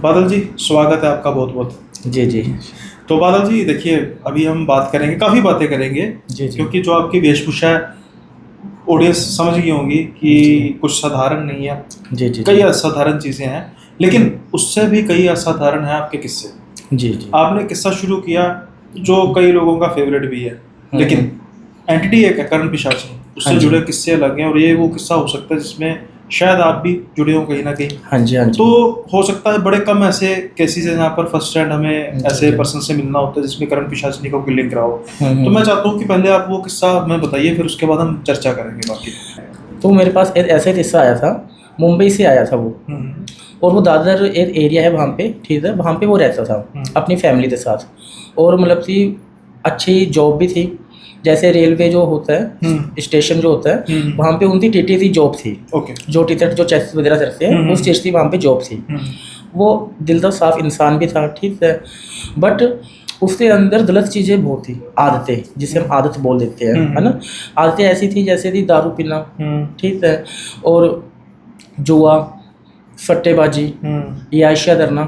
बादल जी, स्वागत है आपका बहुत बहुत। जी, जी। तो बादल जी देखिए, अभी हम बात करेंगे, काफ़ी बातें करेंगे, जी, जी। क्योंकि जो आपकी वेशभूषा है ऑडियंस समझ गई होंगी जी। कि कुछ साधारण नहीं है। जी, जी, कई जी। असाधारण चीज़ें हैं, लेकिन उससे भी कई असाधारण है आपके किस्से। जी, जी। आपने किस्सा शुरू किया जो कई लोगों का फेवरेट भी है, हुँ, लेकिन हुँ। एंटिटी एक है करण पिशाची, हाँ उससे जी। जुड़े किस्से अलग हैं, और ये वो किस्सा हो सकता है जिसमें शायद आप भी जुड़े हो कहीं ना कहीं। हाँ जी, हाँ तो जी। हो सकता है बड़े कम ऐसे केसेस हैं जहाँ पर फर्स्ट हैंड हमें जी, ऐसे जी। पर्सन से मिलना होता है जिसमें करण पिशाचिनी का कोई लिंक रहा हो। हुँ, तो मैं हुँ। चाहता हूँ कि पहले आप वो किस्सा हमें बताइए, फिर उसके बाद हम चर्चा करेंगे बाकी। तो मेरे पास एक ऐसा ही किस्सा आया था, मुंबई से आया था वो। हम्म। और वो दादर एक एरिया है वहाँ पे, ठीक है? वहाँ पे वो रहता था हम्म। अपनी फैमिली के साथ। और मतलब कि अच्छी जॉब भी थी। जैसे रेलवे जो होता है, हम्म। स्टेशन जो होता है, हम्म। वहाँ पे उनकी टीटी की जॉब थी। ओके। जो टीचर जो चेस्ट वगैरह करते हैं, उस चीज़ की वहाँ पे जॉब थी। हम्म। वो दिल का साफ इंसान भी था, ठीक है? बट उसके अंदर गलत चीज़ें बहुत थी, आदतें जिसे हम आदत बोल देते हैं, है ना? आदतें ऐसी थी जैसे थी दारू पीना, ठीक है? और जुआ, सट्टेबाजी, या आशिया करना।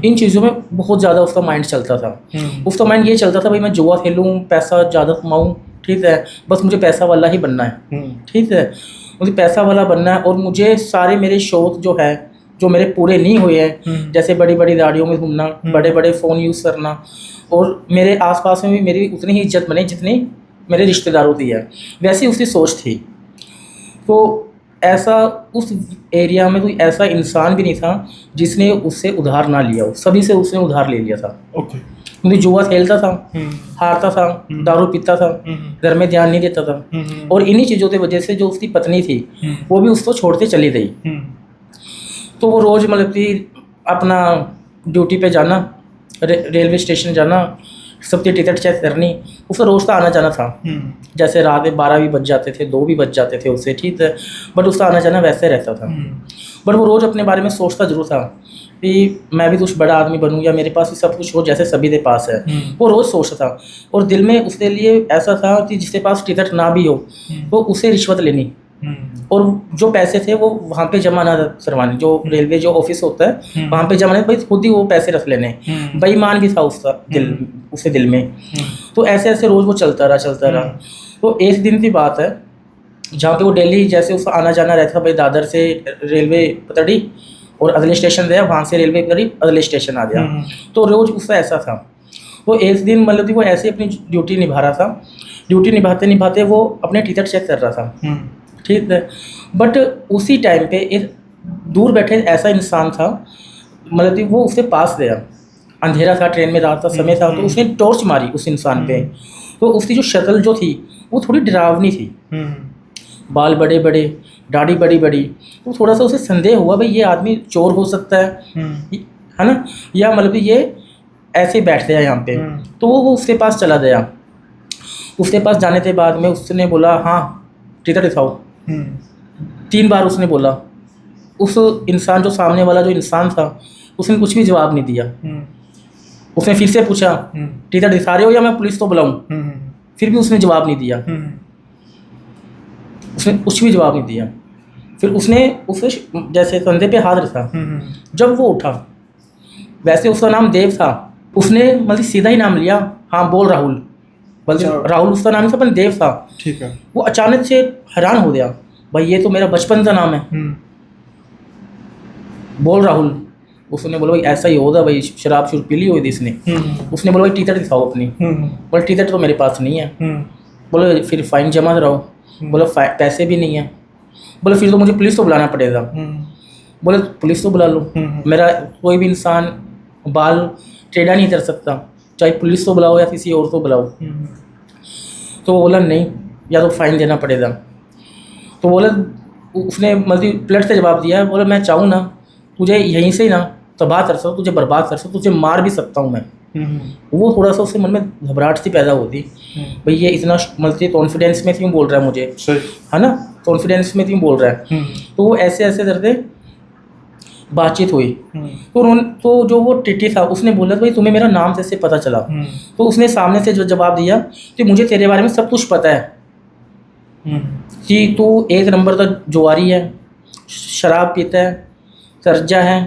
इन चीज़ों में बहुत ज़्यादा उसका माइंड चलता था। उसका माइंड ये चलता था, भाई मैं जुआ खेलूँ, पैसा ज़्यादा कमाऊँ, ठीक है? बस मुझे पैसा वाला ही बनना है, ठीक है? मुझे पैसा वाला बनना है, और मुझे सारे मेरे शौक जो है, जो मेरे पूरे नहीं हुए हैं, जैसे बड़ी बड़ी गाड़ियों में घूमना, बड़े बड़े फ़ोन यूज़ करना, और मेरे आसपास में भी मेरी उतनी ही इज्जत बने जितनी मेरे रिश्तेदारों की है, वैसी उसकी सोच थी। तो ऐसा उस एरिया में कोई ऐसा इंसान भी नहीं था जिसने उससे उधार ना लिया हो, सभी से उसने उधार ले लिया था। ओके। क्योंकि जुआ खेलता था, हारता था, दारू पीता था, घर में ध्यान नहीं देता था, और इन्हीं चीज़ों की वजह से जो उसकी पत्नी थी वो भी उसको छोड़ते चली गई। तो वो रोज़ मतलब कि अपना ड्यूटी पे जाना, रेलवे स्टेशन जाना, सबकी टिकट चेक करनी, उसका रोज़ का आना जाना था। जैसे रात में 12 भी बज जाते थे, 2 भी बज जाते थे उससे, ठीक है? बट उसका आना जाना वैसे रहता था। बट वो रोज़ अपने बारे में सोचता ज़रूर था कि मैं भी कुछ बड़ा आदमी बनूँ, या मेरे पास भी सब कुछ हो जैसे सभी के पास है। वो रोज़ सोचता था, और दिल में उसके लिए ऐसा था कि जिसके पास टिकट ना भी हो, वो उसे रिश्वत लेनी, और जो पैसे थे वो वहाँ पे जमा ना करवाने, जो रेलवे जो ऑफिस होता है वहाँ पे जमा नहीं, भाई खुद ही वो पैसे रख लेने। बेईमान भी था उसका दिल, उसके दिल में। तो ऐसे ऐसे रोज़ वो चलता रहा। तो एक दिन की बात है जहाँ पे वो डेली जैसे उसका आना जाना रहता था, भाई दादर से रेलवे पतड़ी, और अगले स्टेशन गया, वहाँ से रेलवे पतड़ी अगले स्टेशन आ गया। तो रोज़ उसका ऐसा था। तो एक दिन मतलब कि वो ऐसे अपनी ड्यूटी निभा रहा था, ड्यूटी निभाते निभाते वो अपने टिकट चेक कर रहा था, ठीक है? बट उसी टाइम पे एक दूर बैठे ऐसा इंसान था, मतलब कि वो उसके पास गया। अंधेरा था, ट्रेन में रात का समय था, तो उसने टॉर्च मारी उस इंसान पे। तो उसकी जो शक्ल जो थी वो थोड़ी डरावनी थी, बाल बड़े बड़े, दाढ़ी बड़ी बड़ी। तो थोड़ा सा उसे संदेह हुआ, भाई ये आदमी चोर हो सकता है ना? या मतलब कि ये ऐसे ही बैठ गया यहाँ पे। तो वो उसके पास चला गया। उसके पास जाने के बाद में उसने बोला, हाँ टिकट दिखाओ। 3 बार उसने बोला। उस इंसान, जो सामने वाला जो इंसान था, उसने कुछ भी जवाब नहीं दिया। उसने फिर से पूछा, टिकट दिखा रहे हो या मैं पुलिस को बुलाऊं? फिर भी उसने जवाब नहीं दिया। उसने कुछ भी जवाब नहीं दिया। फिर उसने उसे जैसे कंधे पे हाथ रखा। जब वो उठा, वैसे उसका नाम देव था, उसने मतलब सीधा ही नाम लिया, हाँ बोल राहुल। बल्कि राहुल उसका नाम था, पर देव था। ठीक है। वो अचानक से हैरान हो गया, भाई ये तो मेरा बचपन का नाम है, बोल राहुल। उसने बोला, भाई ऐसा ही होगा, भाई शराब शुरू पी ली हुई थी इसने। उसने बोला, भाई टिकट दिखाओ अपनी। बोला टिकट तो मेरे पास नहीं है। बोले फिर फाइन जमा कराओ। बोला पैसे भी नहीं है। बोले फिर तो मुझे पुलिस को बुलाना पड़ेगा। बोले पुलिस को बुला लो, मेरा कोई भी इंसान बाल टेढ़ा नहीं कर सकता, चाहे पुलिस को बुलाओ या किसी और को बुलाओ। तो वो बोला नहीं, या तो फाइन देना पड़ेगा। तो बोला, उसने मतलब पलट से जवाब दिया, बोला मैं चाहूँ ना तुझे यहीं से ही ना तबाह कर सकता, तुझे बर्बाद कर सकता, तुझे मार भी सकता हूँ मैं। वो थोड़ा सा उसके मन में घबराहट सी पैदा होती, भाई ये इतना मतलब कॉन्फिडेंस में क्यों बोल रहा है मुझे, है ना? कॉन्फिडेंस में क्यों बोल रहा है? तो वो ऐसे ऐसे करते बातचीत हुई। तो जो वो टिटी था उसने बोला, भाई तुम्हें मेरा नाम कैसे पता चला? तो उसने सामने से जो जवाब दिया कि मुझे तेरे बारे में सब कुछ पता है, कि तू 1 नंबर का जुआरी है, शराब पीता है, कर्जा है,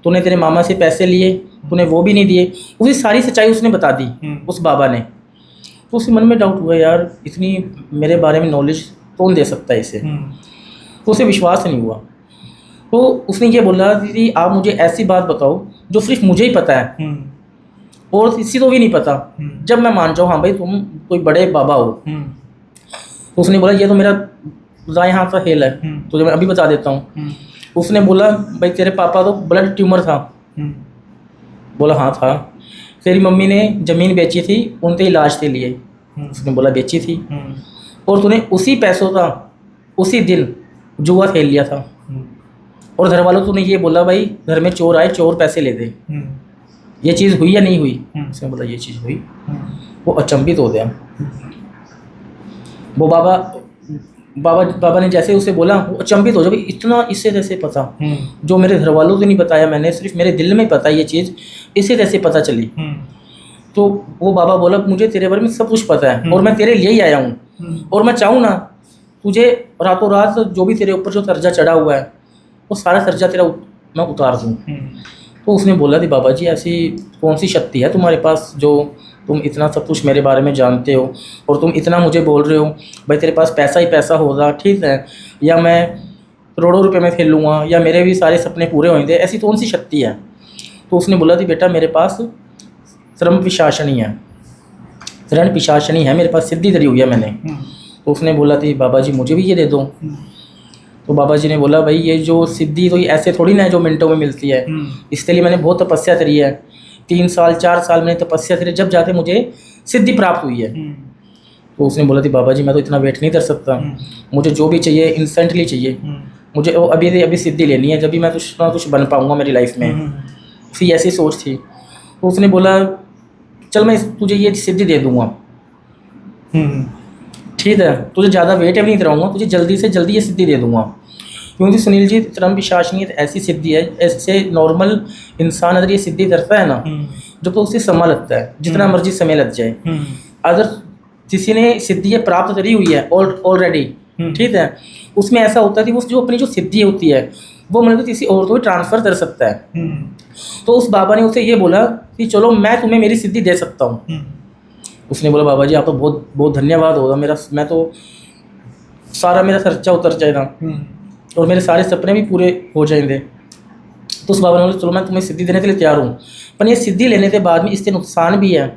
तूने तेरे मामा से पैसे लिए, तूने वो भी नहीं दिए। उसी सारी सच्चाई उसने बता दी उस बाबा ने। तो उसके मन में डाउट हुआ, यार इतनी मेरे बारे में नॉलेज कौन दे सकता है इसे। तो उसे विश्वास नहीं हुआ। तो उसने ये बोला, दीदी आप मुझे ऐसी बात बताओ जो सिर्फ मुझे ही पता है और किसी को भी नहीं पता, जब मैं मान जाऊँ हाँ भाई तुम कोई बड़े बाबा हो। तो उसने बोला ये तो मेरा दाएं हाथ का खेल है, तो मैं अभी बता देता हूँ। उसने बोला भाई तेरे पापा तो ब्लड ट्यूमर था। बोला हाँ था। तेरी मम्मी ने ज़मीन बेची थी उनके इलाज के लिए। उसने बोला बेची थी। और तूने उसी पैसों का उसी दिन जुआ खेल लिया था। और घर वालों तूने ये बोला भाई घर में चोर आए, चोर पैसे ले दे। ये चीज़ हुई या नहीं हुई? उसने बोला ये चीज़ हुई। वो अचंभित हो गया। वो बाबा ने जैसे उसे बोला वो अचंभित हो जाए, इतना इससे कैसे पता, जो मेरे घर वालों को नहीं बताया मैंने, सिर्फ मेरे दिल में पता ये चीज़, इससे कैसे पता चली। तो वो बाबा बोला मुझे तेरे बारे में सब कुछ पता है और मैं तेरे लिए ही आया हूँ और मैं चाहूँ ना तुझे रातों रात जो भी तेरे ऊपर जो कर्जा चढ़ा हुआ है वो सारा कर्जा तेरा मैं उतार दूँ। तो उसने बोला थी बाबा जी ऐसी कौन सी शक्ति है तुम्हारे पास जो तुम इतना सब कुछ मेरे बारे में जानते हो और तुम इतना मुझे बोल रहे हो भाई तेरे पास पैसा ही पैसा होगा, ठीक है, या मैं करोड़ों रुपए में खेल लूँगा या मेरे भी सारे सपने पूरे होंगे, ऐसी कौन सी शक्ति है? तो उसने बोला थी बेटा मेरे पास ऋण पिशाचनी है, ऋण पिशाचनी है मेरे पास, सिद्धि धरी हुई है मैंने। तो उसने बोला थी बाबा जी मुझे भी ये दे दो। तो बाबा जी ने बोला भाई ये जो सिद्धि तो ऐसे थोड़ी ना है जो मिनटों में मिलती है, इसके लिए मैंने बहुत तपस्या करी है, 3 साल 4 साल मैंने तपस्या करी, जब जाके मुझे सिद्धि प्राप्त हुई है। तो उसने बोला थी बाबा जी मैं तो इतना वेट नहीं कर सकता, मुझे जो भी चाहिए इंस्टेंटली चाहिए, मुझे वो अभी सिद्धि लेनी है, जब भी मैं कुछ बन पाऊँगा मेरी लाइफ में। उसकी ऐसी सोच थी। तो उसने बोला चल मैं तुझे ये सिद्धि दे दूँगा, ठीक है, तुझे ज़्यादा वेट भी नहीं कराऊंगा, तुझे जल्दी से जल्दी ये सिद्धि दे दूंगा। क्योंकि सुनील जी ऋण पिशाचनी ऐसी सिद्धि है, ऐसे नॉर्मल इंसान अगर ये सिद्धि करता है ना जब तो उससे समय लगता है, जितना मर्जी समय लग जाए। अगर किसी ने सिद्धि ये प्राप्त करी हुई है ऑलरेडी, ठीक है, उसमें ऐसा होता है कि वो जो अपनी जो सिद्धि होती है वो मतलब किसी और को भी ट्रांसफ़र कर सकता है। तो उस बाबा ने उसे ये बोला कि चलो मैं तुम्हें मेरी सिद्धि दे सकता हूँ। उसने बोला बाबा जी आप तो बहुत बहुत धन्यवाद होगा मेरा, मैं तो सारा मेरा खर्चा उतर जाएगा और मेरे सारे सपने भी पूरे हो जाएंगे। तो उस बाबा ने बोला चलो मैं तुम्हें सिद्धि देने के लिए तैयार हूँ, पर ये सिद्धि लेने के बाद में इसके नुकसान भी है,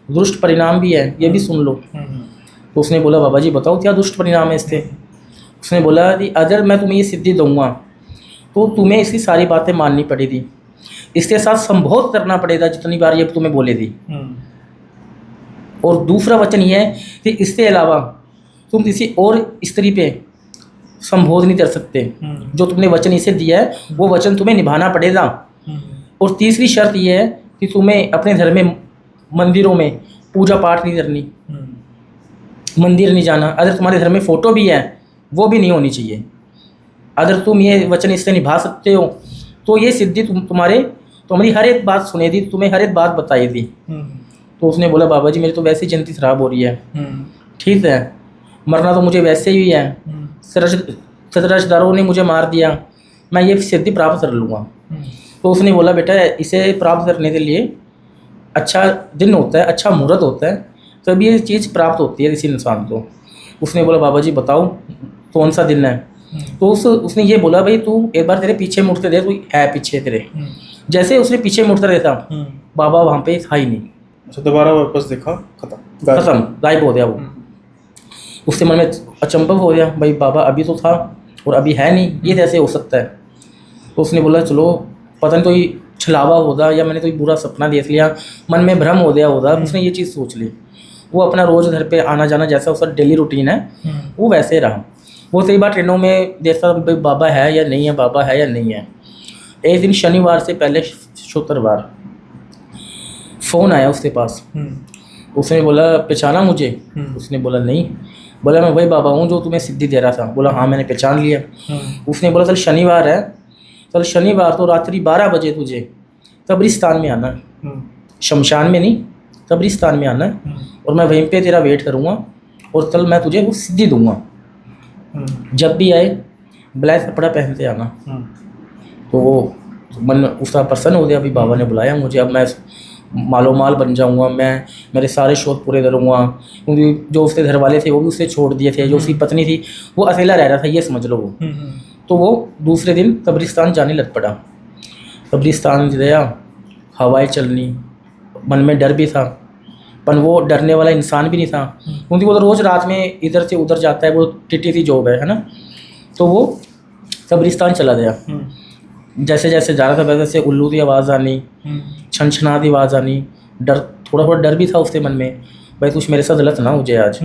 दुष्ट परिणाम भी है, ये भी सुन लो। तो उसने बोला बाबा जी बताओ क्या दुष्ट परिणाम है इसके? उसने बोला कि अगर मैं तुम्हें ये सिद्धि दूँगा तो तुम्हें इसकी सारी बातें माननी पड़ेगी, इसके साथ संभोग करना पड़ेगा जितनी बार ये तुम्हें बोले दी। और दूसरा वचन ये है कि इसके अलावा तुम किसी और स्त्री पे संबोध नहीं कर सकते, जो तुमने वचन इसे दिया है वो वचन तुम्हें निभाना पड़ेगा। और तीसरी शर्त ये है कि तुम्हें अपने घर में मंदिरों में पूजा पाठ नहीं करनी, मंदिर नहीं जाना, अगर तुम्हारे घर में फ़ोटो भी है वो भी नहीं होनी चाहिए। अगर तुम ये वचन इससे निभा सकते हो तो ये सिद्धि तुम्हारी हर एक बात सुनेगी, तुम्हें हर एक बात बताएगी। तो उसने बोला बाबा जी मेरी तो वैसे ही जिंदगी खराब हो रही है, ठीक है, मरना तो मुझे वैसे ही है, सतरजदारों ने मुझे मार दिया, मैं ये सिद्धि प्राप्त कर लूँगा। तो उसने बोला बेटा इसे प्राप्त करने के लिए अच्छा दिन होता है, अच्छा मुहूर्त होता है, तब ये चीज़ प्राप्त होती है किसी इंसान को। उसने बोला बाबा जी बताओ कौन सा दिन है? तो उसने ये बोला भाई तू एक बार तेरे पीछे मुड़ते दे, कोई है पीछे तेरे। जैसे उसने पीछे मुड़ता रहता बाबा वहाँ पे था ही नहीं। अच्छा दोबारा वापस देखा, खत्म, गायब हो गया वो। उससे मन में अचंभव हो गया भाई बाबा अभी तो था और अभी है नहीं, ये कैसे हो सकता है? तो उसने बोला चलो पता नहीं कोई छलावा होगा या मैंने कोई बुरा सपना देख लिया, मन में भ्रम हो गया होगा, उसने ये चीज़ सोच ली। वो अपना रोज़ घर पे आना जाना जैसा उसका डेली रूटीन है वो वैसे रहा। वो कई बार ट्रेनों में देखता भाई बाबा है या नहीं है, बाबा है या नहीं है। एक दिन शनिवार से पहले शुक्रवार फ़ोन आया उसके पास। उसने बोला पहचाना मुझे? उसने बोला नहीं। बोला मैं वही बाबा हूँ जो तुम्हें सिद्धि दे रहा था। बोला हाँ मैंने पहचान लिया। उसने बोला चल शनिवार है, चल शनिवार तो रात्रि 12 बजे तुझे कब्रिस्तान में आना, शमशान में नहीं कब्रिस्तान में आना है, और मैं वहीं पे तेरा वेट करूँगा और कल मैं तुझे वो सिद्धि दूँगा। जब भी आए ब्लैक कपड़ा पहनते आना। तो वो तो मन उसका प्रसन्न हो गया, अभी बाबा ने बुलाया मुझे, अब मैं मालो माल बन जाऊंगा, मैं मेरे सारे शौक पूरे करूँगा। क्योंकि जो उसके घर वाले थे वो भी उससे छोड़ दिए थे, जो उसकी पत्नी थी वो अकेला रह रहा था, ये समझ लो वो। तो वो दूसरे दिन कब्रिस्तान जाने लग पड़ा। कब्रिस्तान गया, हवाएं चलनी, मन में डर भी था, पर वो डरने वाला इंसान भी नहीं था, क्योंकि वो तो रोज़ रात में इधर से उधर जाता है, वो टिटी सी जॉब है ना। तो वो कब्रिस्तान चला गया। जैसे जैसे जा रहा था वैसे वैसे उल्लू की आवाज़ आनी, छनछना की आवाज़ आनी, डर, थोड़ा थोड़ा डर भी था उसके मन में, भाई कुछ मेरे साथ गलत ना हो जाए आज।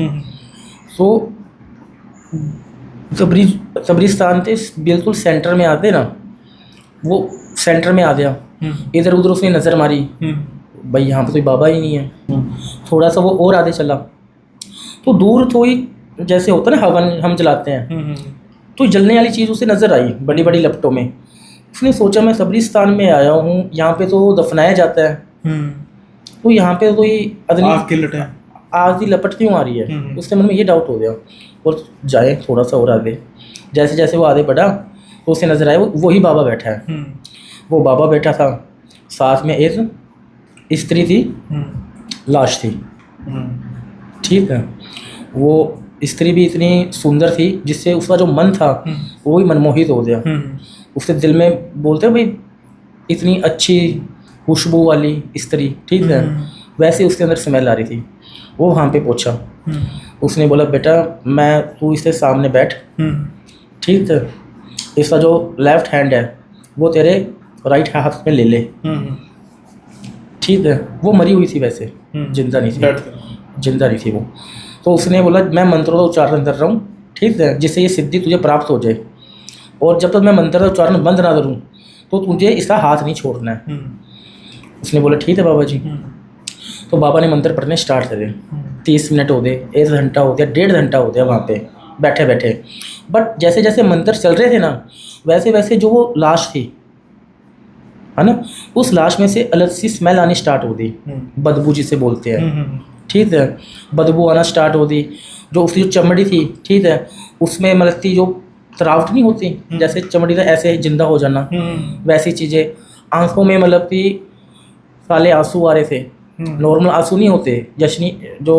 तो कब्रिस्तान के बिल्कुल सेंटर में आते ना, वो सेंटर में आ गया। इधर उधर उसने नज़र मारी, भाई यहाँ पे कोई बाबा ही नहीं है। थोड़ा सा वो और आगे चला तो दूर थोड़ी, जैसे होता है ना हवन हम जलाते हैं, तो जलने वाली चीज़ उसे नज़र आई बड़ी बड़ी लपटों में। उसने सोचा मैं कब्रिस्तान में आया हूँ, यहाँ पे तो दफनाया जाता है, तो यहाँ पे कोई आग की लपट क्यों आ रही है। उसके मन में ये डाउट हो गया, और जाए थोड़ा सा और आगे। जैसे जैसे वो आगे बढ़ा तो उसे नज़र आया वही बाबा बैठा है। वो बाबा बैठा था, साथ में एक स्त्री थी, लाश थी। ठीक है, वो स्त्री भी इतनी सुंदर थी जिससे उसका जो मन था वो भी मनमोहित हो गया। उसके दिल में बोलते हैं भाई इतनी अच्छी खुशबू वाली स्त्री, ठीक है, वैसे उसके अंदर स्मेल आ रही थी। वो वहाँ पे पहुँचा, उसने बोला बेटा मैं तू इसके सामने बैठ, ठीक है, इसका जो लेफ्ट हैंड है वो तेरे राइट हाथ में ले ले। ठीक है, वो मरी हुई थी वैसे, जिंदा नहीं थी, जिंदा नहीं थी वो। तो उसने बोला मैं मंत्रों का उच्चारण कर रहा हूँ, ठीक है, जिससे ये सिद्धि तुझे प्राप्त हो जाए, और जब तक मैं मंत्र का उच्चारण बंद ना करूँ तो तुझे इसका हाथ नहीं छोड़ना है। उसने बोला ठीक है बाबा जी। तो बाबा ने मंत्र पढ़ने स्टार्ट करे। 30 मिनट हो गए, 1 घंटा हो गया, 1.5 घंटा हो गया वहाँ पे बैठे बैठे। बट जैसे जैसे मंत्र चल रहे थे ना, वैसे वैसे जो वो लाश थी है ना, उस लाश में से अलग सी स्मेल आनी स्टार्ट हो गई, बदबू जिसे बोलते हैं, ठीक है, बदबू आना स्टार्ट हो गई। जो उसकी जो चमड़ी थी, ठीक है, उसमें मतलब थी जो तरावट नहीं होती, जैसे चमड़ी का ऐसे जिंदा हो जाना, वैसी चीज़ें। आंखों में मतलब कि काले आंसू आ रहे थे, नॉर्मल आंसू नहीं होते, जशनी जो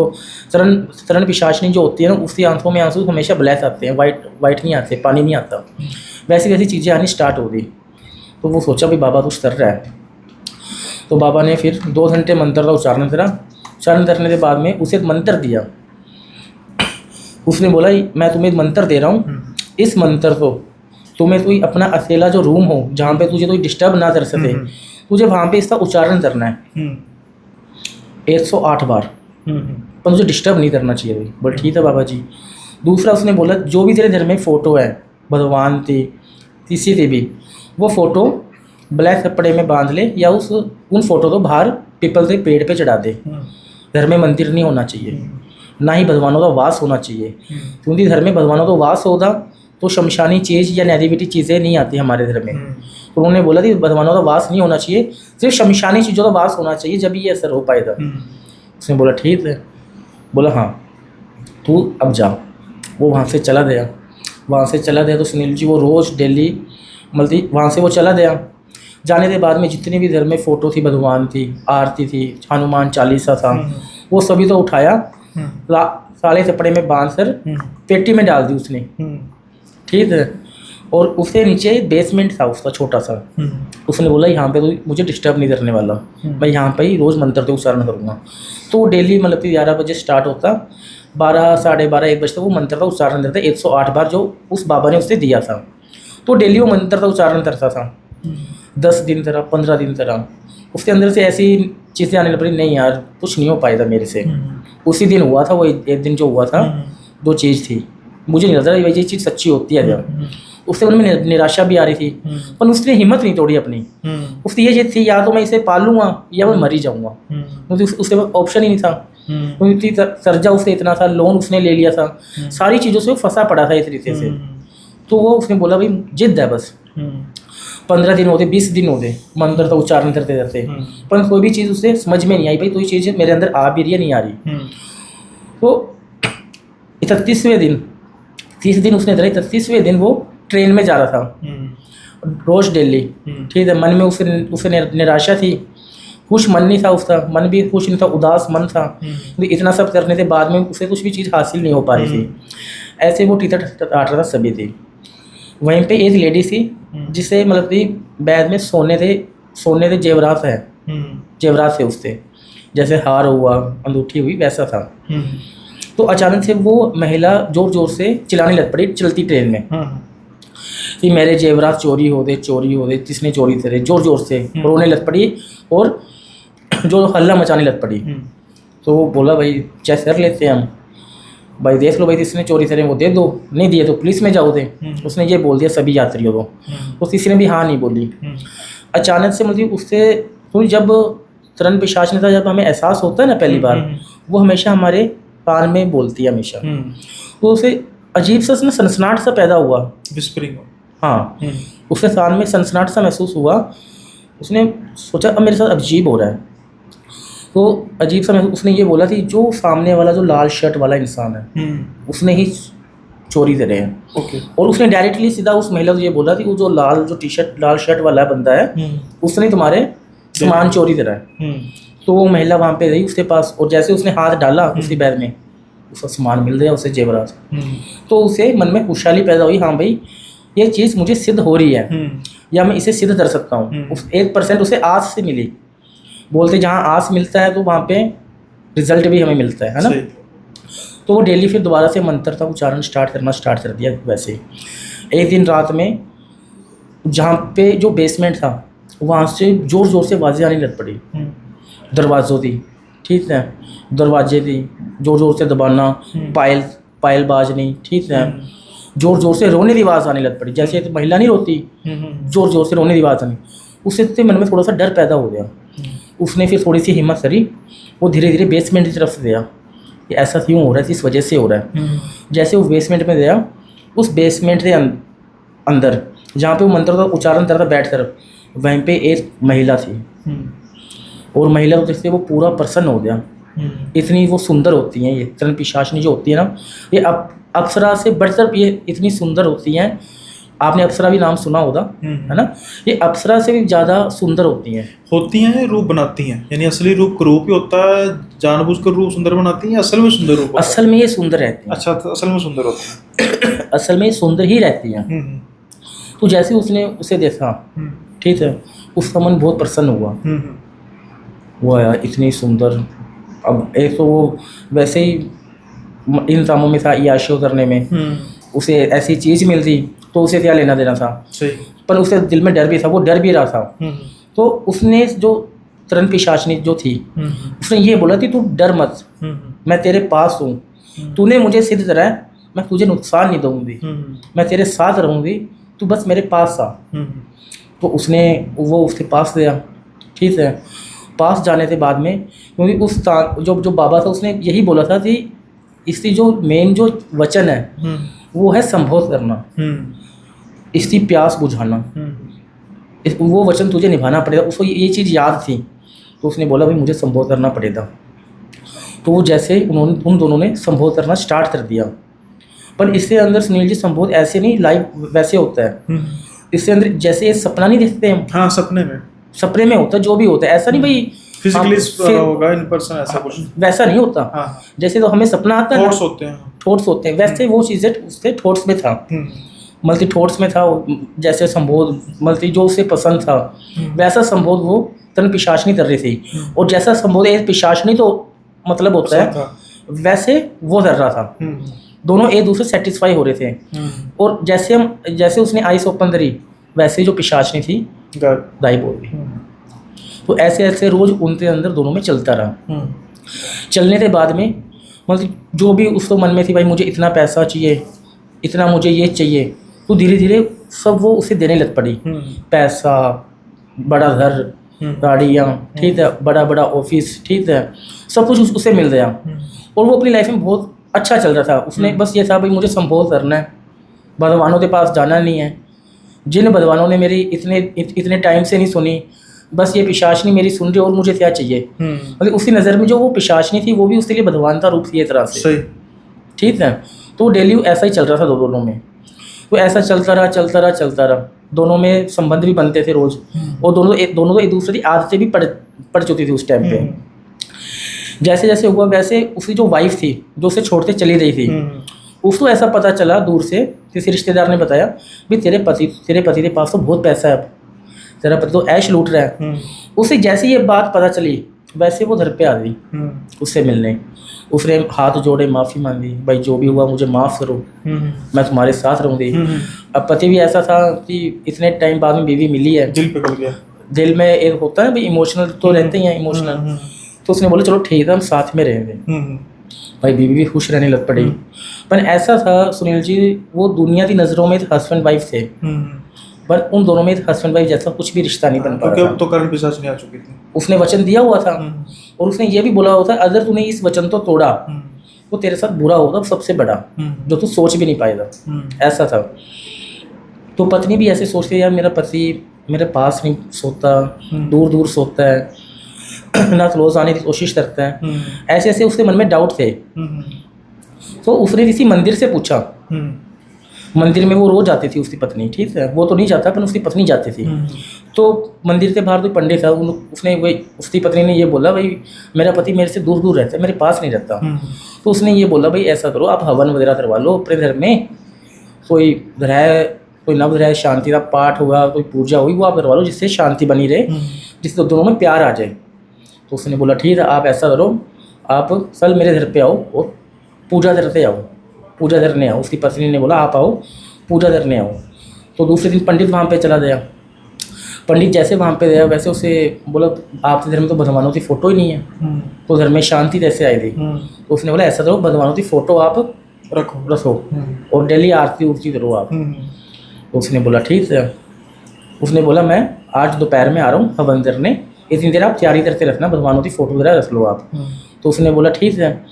शरण पिशाचनी जो होती है ना, उसकी आंखों में आंसू हमेशा ब्लैक आते हैं, वाइट नहीं आते, पानी नहीं आता। वैसी वैसी चीज़ें आनी स्टार्ट हो गई। तो वो सोचा भाई बाबा कुछ कर रहा है। तो बाबा ने फिर 2 घंटे मंत्र का उच्चारण करा। उच्चारण करने के बाद में उसे एक मंत्र दिया। उसने बोला मैं तुम्हें एक मंत्र दे रहा हूँ, इस मंत्र को तुम्हें कोई अपना अकेला जो रूम हो जहाँ पे तुझे कोई डिस्टर्ब ना कर सके, तुझे वहाँ पे इसका उच्चारण करना है 108 बार, पर मुझे डिस्टर्ब नहीं करना चाहिए भाई। बोल ठीक है बाबा जी। दूसरा उसने बोला जो भी तेरे घर में फ़ोटो है, भगवान थी किसी थी भी, वो फ़ोटो ब्लैक कपड़े में बांध ले, या उन फ़ोटो को बाहर पीपल के पेड़ पे चढ़ा दे। घर में मंदिर नहीं होना चाहिए, ना ही भगवानों का वास होना चाहिए, क्योंकि घर में भगवानों का वास होगा तो शमशानी चीज़ या नेगेटिविटी चीज़ें नहीं आती हमारे घर में। तो उन्होंने बोला कि भगवानों का वास नहीं होना चाहिए, सिर्फ शमशानी चीज़ों का वास होना चाहिए, जब ये असर हो पाएगा। उसने बोला ठीक है। बोला हाँ तू अब जा। वो वहाँ से चला गया। तो सुनील जी वो रोज़ डेली मतलब वहाँ से वो चला गया। जाने के बाद में जितनी भी घर में फ़ोटो थी, भगवान थी, आरती थी, हनुमान चालीसा था, वो सभी तो उठाया, साले कपड़े में बांध कर पेटी में डाल दी उसने, ठीक है। और उसके नीचे बेसमेंट था उसका छोटा सा। उसने बोला यहाँ पे तो मुझे डिस्टर्ब नहीं करने वाला, मैं यहाँ पे ही रोज़ मंत्र के उच्चारण करूँगा। तो वो डेली मतलब कि 11 बजे स्टार्ट होता, 12, साढ़े 12, 1 बजे तक वो मंत्र का उच्चारण करता, 108 बार जो उस बाबा ने उससे दिया था। तो डेली वो मंत्र का उच्चारण करता था। 10 दिन तरह, 15 दिन तरह। उसके अंदर से ऐसी चीज़ें आने लग पड़ी, नहीं यार कुछ नहीं हो पाएगा मेरे से। उसी दिन हुआ था वो, एक दिन जो हुआ था, 2 चीज़ थी। मुझे नहीं लग रहा ये चीज़ सच्ची होती है जब। उससे उनमें निराशा भी आ रही थी, पर उसने हिम्मत नहीं तोड़ी अपनी। उसकी ये चीज़ थी या तो मैं इसे पालूंगा या मैं मर ही जाऊँगा, क्योंकि उसके पास ऑप्शन ही नहीं था। क्योंकि कर्जा उससे इतना था, लोन उसने ले लिया था, सारी चीज़ों से वो फंसा पड़ा था इस तरीके से। तो वो उसने बोला भाई जिद है बस। 15 दिन होते, 20 दिन होते मंत्र का उच्चारण करते करते, पर कोई भी चीज़ उससे समझ में नहीं आई, भाई कोई चीज़ मेरे अंदर आ भी रही है नहीं आ रही। तो 31वें दिन, 30 दिन उसने धरे, 31वें दिन वो ट्रेन में जा रहा था। रोज़ डेली, ठीक है। मन में उसे निराशा थी, खुश मन नहीं था उसका, मन भी खुश नहीं था, उदास मन था। इतना सब करने के बाद में उसे कुछ भी चीज़ हासिल नहीं हो पा रही थी। ऐसे वो टीचर आट रहा था सभी थी। वहीं पे एक लेडी थी जिसे मतलब कि बैग में सोने थे जेवरात है, जेवरात थे उससे, जैसे हार हुआ, अंगूठी हुई, वैसा था। तो अचानक से वो महिला जोर जोर से चिल्लाने लग पड़ी चलती ट्रेन में कि मेरे जेवरात चोरी हो गए, किसने चोरी करे, जोर जोर से रोने लग पड़ी और जो हल्ला मचाने लग पड़ी। तो वो बोला भाई चेक कर लेते हैं हम, भाई देख लो भाई किसने चोरी करे वो दे दो, नहीं दिए तो पुलिस में जाओ दे। उसने ये बोल दिया सभी यात्रियों को, तो किसी ने भी हाँ नहीं बोली। अचानक से मतलब उससे तो जब तरण पिशाचनिता जब हमें एहसास होता है ना पहली बार, वो हमेशा हमारे कान में बोलती है हमेशा। तो उसे अजीब सा ना सनसनाहट सा पैदा हुआ, विस्परिंग। हाँ, उसके कान में सनसनाहट सा महसूस हुआ। उसने सोचा अब मेरे साथ अजीब हो रहा है। तो अजीब सा उसने ये बोला कि जो सामने वाला जो लाल शर्ट वाला इंसान है उसने ही चोरी करे हैं। ओके। और उसने डायरेक्टली सीधा उस महिला को ये बोला कि वो जो लाल शर्ट वाला बंदा है उसने तुम्हारे सामान चोरी करा है। तो वो महिला वहाँ पे रही उसके पास, और जैसे उसने हाथ डाला उसी बैग में उसका सामान मिल गया, उसे जेवरात। तो उसे मन में खुशहाली पैदा हुई, हाँ भाई ये चीज़ मुझे सिद्ध हो रही है या मैं इसे सिद्ध कर सकता हूँ। 1% उसे आस से मिली। बोलते जहाँ आस मिलता है तो वहाँ पे रिजल्ट भी हमें मिलता है ना। तो वो डेली फिर दोबारा से मंत्र का उच्चारण स्टार्ट कर दिया। वैसे एक दिन रात में जहाँ पे जो बेसमेंट था वहाँ से ज़ोर ज़ोर से आवाज़ें आने लग पड़ी, दरवाज़ों की, ठीक है, दरवाजे थी ज़ोर ज़ोर से दबाना, पायल बाजनी, ठीक है, ज़ोर ज़ोर से रोने की आवाज़ आने लग पड़ी। जैसे तो महिला नहीं रोती, ज़ोर ज़ोर से रोने की आवाज़ आनी, उससे मन में थोड़ा सा डर पैदा हो गया। उसने फिर थोड़ी सी हिम्मत करी, वो धीरे धीरे बेसमेंट की तरफ गया कि ऐसा क्यों हो रहा है, इस वजह से हो रहा है। जैसे वो बेसमेंट में गया, उस बेसमेंट के अंदर जहाँ पे वो मंत्र का उच्चारण करता बैठ कर, वहीं पे एक महिला थी। और महिला को देखते वो पूरा प्रसन्न हो गया। इतनी वो सुंदर होती हैं ये तरण पिशाचनी जो होती है ना, ये अप्सरा से बढ़कर ये इतनी सुंदर होती हैं। आपने अप्सरा भी नाम सुना होगा, है ना। ये अप्सरा से भी ज़्यादा सुंदर होती हैं, रूप बनाती हैं, यानी असली रूप क्रूप ही होता है, जानबूझकर रूप सुंदर बनाती हैं, असल में सुंदर रूप। असल में ये सुंदर रहती हैं। अच्छा, तो असल में सुंदर होती हैं। असल में सुंदर ही रहती हैं। तो जैसे उसने उसे देखा, ठीक है, उसका मन बहुत प्रसन्न हुआ। वो यार इतनी सुंदर। अब एक तो वो वैसे ही इन कामों में था, याशो करने में, उसे ऐसी चीज़ मिलती तो उसे क्या लेना देना था। सही। पर उसके दिल में डर भी था, वो डर भी रहा था। तो उसने जो तरण पिशाचनी जो थी उसने ये बोला कि तू डर मत, मैं तेरे पास हूँ, तूने मुझे सिद्ध करा है, मैं तुझे नुकसान नहीं दूंगी, मैं तेरे साथ रहूँगी, तू बस मेरे पास आ। तो वो उसके पास गया, ठीक है। पास जाने के बाद में, क्योंकि उस जो बाबा था उसने यही बोला था कि इसकी जो मेन जो वचन है वो है संबोध करना, इसकी प्यास बुझाना, वो वचन तुझे निभाना पड़ेगा। उसको ये चीज़ याद थी, तो उसने बोला भाई मुझे संबोध करना पड़ेगा। तो वो जैसे उन दोनों ने संबोध करना स्टार्ट कर दिया। पर इसके अंदर सुनील जी संबोध ऐसे नहीं लाइव वैसे होता है। इसके अंदर जैसे ये सपना नहीं देखते हम, हाँ, सपने में होता है, जो भी होता है, ऐसा नहीं भाई फिजिकली होगा इन पर्सन, ऐसा कुछ वैसा नहीं होता। हाँ। जैसे तो हमें सपना आता है, थॉट्स होते हैं, वैसे वो चीज़ें उससे थॉट्स में था, मल्टी थॉट्स में था। जैसे संबोध मल्टी जो उसे पसंद था वैसा संबोध वो तरण पिशाचनी कर रही थी। और जैसा संबोध एक पिशाचनी तो मतलब होता है वैसे वो कर रहा था। दोनों एक दूसरे सेटिस्फाई हो रहे थे। और जैसे उसने आइस ओपन करी वैसे जो पिशाचनी थी गायब हो गई। तो ऐसे ऐसे रोज उनके अंदर दोनों में चलता रहा। चलने के बाद में मतलब जो भी उसको मन में थी, भाई मुझे इतना पैसा चाहिए, इतना मुझे ये चाहिए, तो धीरे धीरे सब वो उसे देने लग पड़ी। पैसा, बड़ा घर, गाड़ियाँ, ठीक है, बड़ा बड़ा ऑफिस, ठीक है, सब कुछ उसे मिल गया। और वो अपनी लाइफ में बहुत अच्छा चल रहा था। उसने बस ये था भाई मुझे संबोध करना है, भगवानों के पास जाना नहीं है। जिन भगवानों ने मेरी इतने टाइम से नहीं सुनी, बस ये पिशाचनी मेरी सुन रही, और मुझे क्या चाहिए। मतलब उसकी नज़र में जो वो पिशाचनी थी वो भी उसके लिए भगवान का रूप थी एक तरह से, ठीक है। तो डेली ऐसा ही चल रहा था दोनों में। तो ऐसा चलता रहा। दोनों में संबंध भी बनते थे रोज़, और दोनों तो एक दूसरे की आदतें भी पड़ चुकी थी उस टाइम पे। जैसे जैसे हुआ वैसे उसकी जो वाइफ थी जो उसे छोड़ते चली रही थी, उसको ऐसा पता चला दूर से, किसी रिश्तेदार ने बताया भी तेरे पति के पास तो बहुत पैसा है, तेरा पति तो ऐश लूट रहा है। उसे जैसे ये बात पता चली वैसे वो घर पे आ गई उससे मिलने। उसने हाथ जोड़े, माफ़ी मांगी, भाई जो भी हुआ मुझे माफ़ करो, मैं तुम्हारे साथ रहूँगी। अब पति भी ऐसा था कि इतने टाइम बाद में बीवी मिली है, दिल पिघल गया। दिल में एक होता है ना भाई, इमोशनल तो रहते ही हैं, इमोशनल। तो उसने बोला चलो ठीक है हम साथ में रहेंगे। भाई बीवी भी खुश रहने लग पड़ी। पर ऐसा था सुनील जी, वो दुनिया की नज़रों में हस्बैंड वाइफ थे, पर उन दोनों में हस्बैंड वाइफ जैसा कुछ भी रिश्ता नहीं बन पा रहा था। तो करण पिशाच नहीं आ चुकी थी। उसने वचन दिया हुआ था और उसने ये भी बोला हुआ था अगर तूने इस वचन को तोड़ा तो तेरे साथ बुरा होगा सबसे बड़ा, जो तू सोच भी नहीं पाएगा। ऐसा था। तो पत्नी भी ऐसे सोचती है यार मेरा पति मेरे पास नहीं सोता, दूर दूर सोता है, ना क्लोज आने की कोशिश करता है। ऐसे ऐसे उसके मन में डाउट थे। तो उसने किसी मंदिर से पूछा, मंदिर में वो रोज जाती थी उसकी पत्नी, ठीक है, वो तो नहीं जाता पर उसकी पत्नी जाती थी। तो मंदिर के बाहर कोई पंडित था, उसने वही उसकी पत्नी ने ये बोला भाई मेरा पति मेरे से दूर दूर रहता है, मेरे पास नहीं रहता। तो उसने ये बोला भाई ऐसा करो आप हवन वगैरह करवा लो अपने घर में, कोई ग्रह कोई नवग्रह शांति का पाठ होगा, कोई पूजा हुई वो आप करवा लो जिससे शांति बनी रहे, जिससे दोनों में प्यार आ जाए। तो उसने बोला ठीक है आप ऐसा करो, आप कल मेरे घर पे आओ और पूजा करते आओ, पूजा करने आओ। उसकी पत्नी ने बोला आप आओ पूजा करने आओ। तो दूसरे दिन पंडित वहाँ पे चला गया। पंडित जैसे वहाँ पे गया वैसे उसे बोला आपके घर में तो भगवानों की फ़ोटो ही नहीं है, तो घर में शांति कैसे आई थी। तो उसने बोला ऐसा करो भगवानों की फ़ोटो आप रखो और डेली आरती उरती करो आप। तो उसने बोला ठीक है। उसने बोला मैं आज दोपहर में आ रहा हूँ हवन करने, इतनी देर आप तैयारी करते रखना, भगवानों की फ़ोटो वगैरह रख लो आप। तो उसने बोला ठीक है।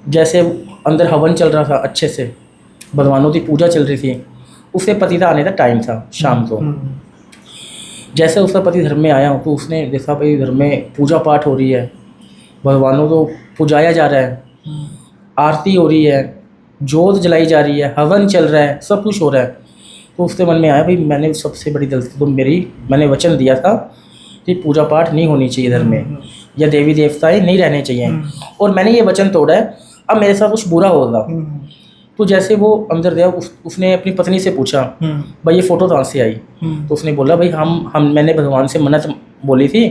जैसे अंदर हवन चल रहा था अच्छे से, भगवानों की पूजा चल रही थी, उसके पति का आने का टाइम था शाम को। जैसे उसका पति घर में आया तो उसने देखा भाई घर में पूजा पाठ हो रही है, भगवानों को पुजाया जा रहा है, आरती हो रही है, जोत जलाई जा रही है, हवन चल रहा है, सब कुछ हो रहा है। तो उसके मन में आया भाई मैंने सबसे बड़ी गलती तो मैंने वचन दिया था कि पूजा पाठ नहीं होनी चाहिए घर में, या देवी देवताएं नहीं रहने चाहिए, और मैंने ये वचन तोड़ा है, अब मेरे साथ कुछ बुरा होगा। तो जैसे वो अंदर गया उसने अपनी पत्नी से पूछा भाई ये फ़ोटो कहाँ से आई। तो उसने बोला भाई मैंने भगवान से मन्नत बोली थी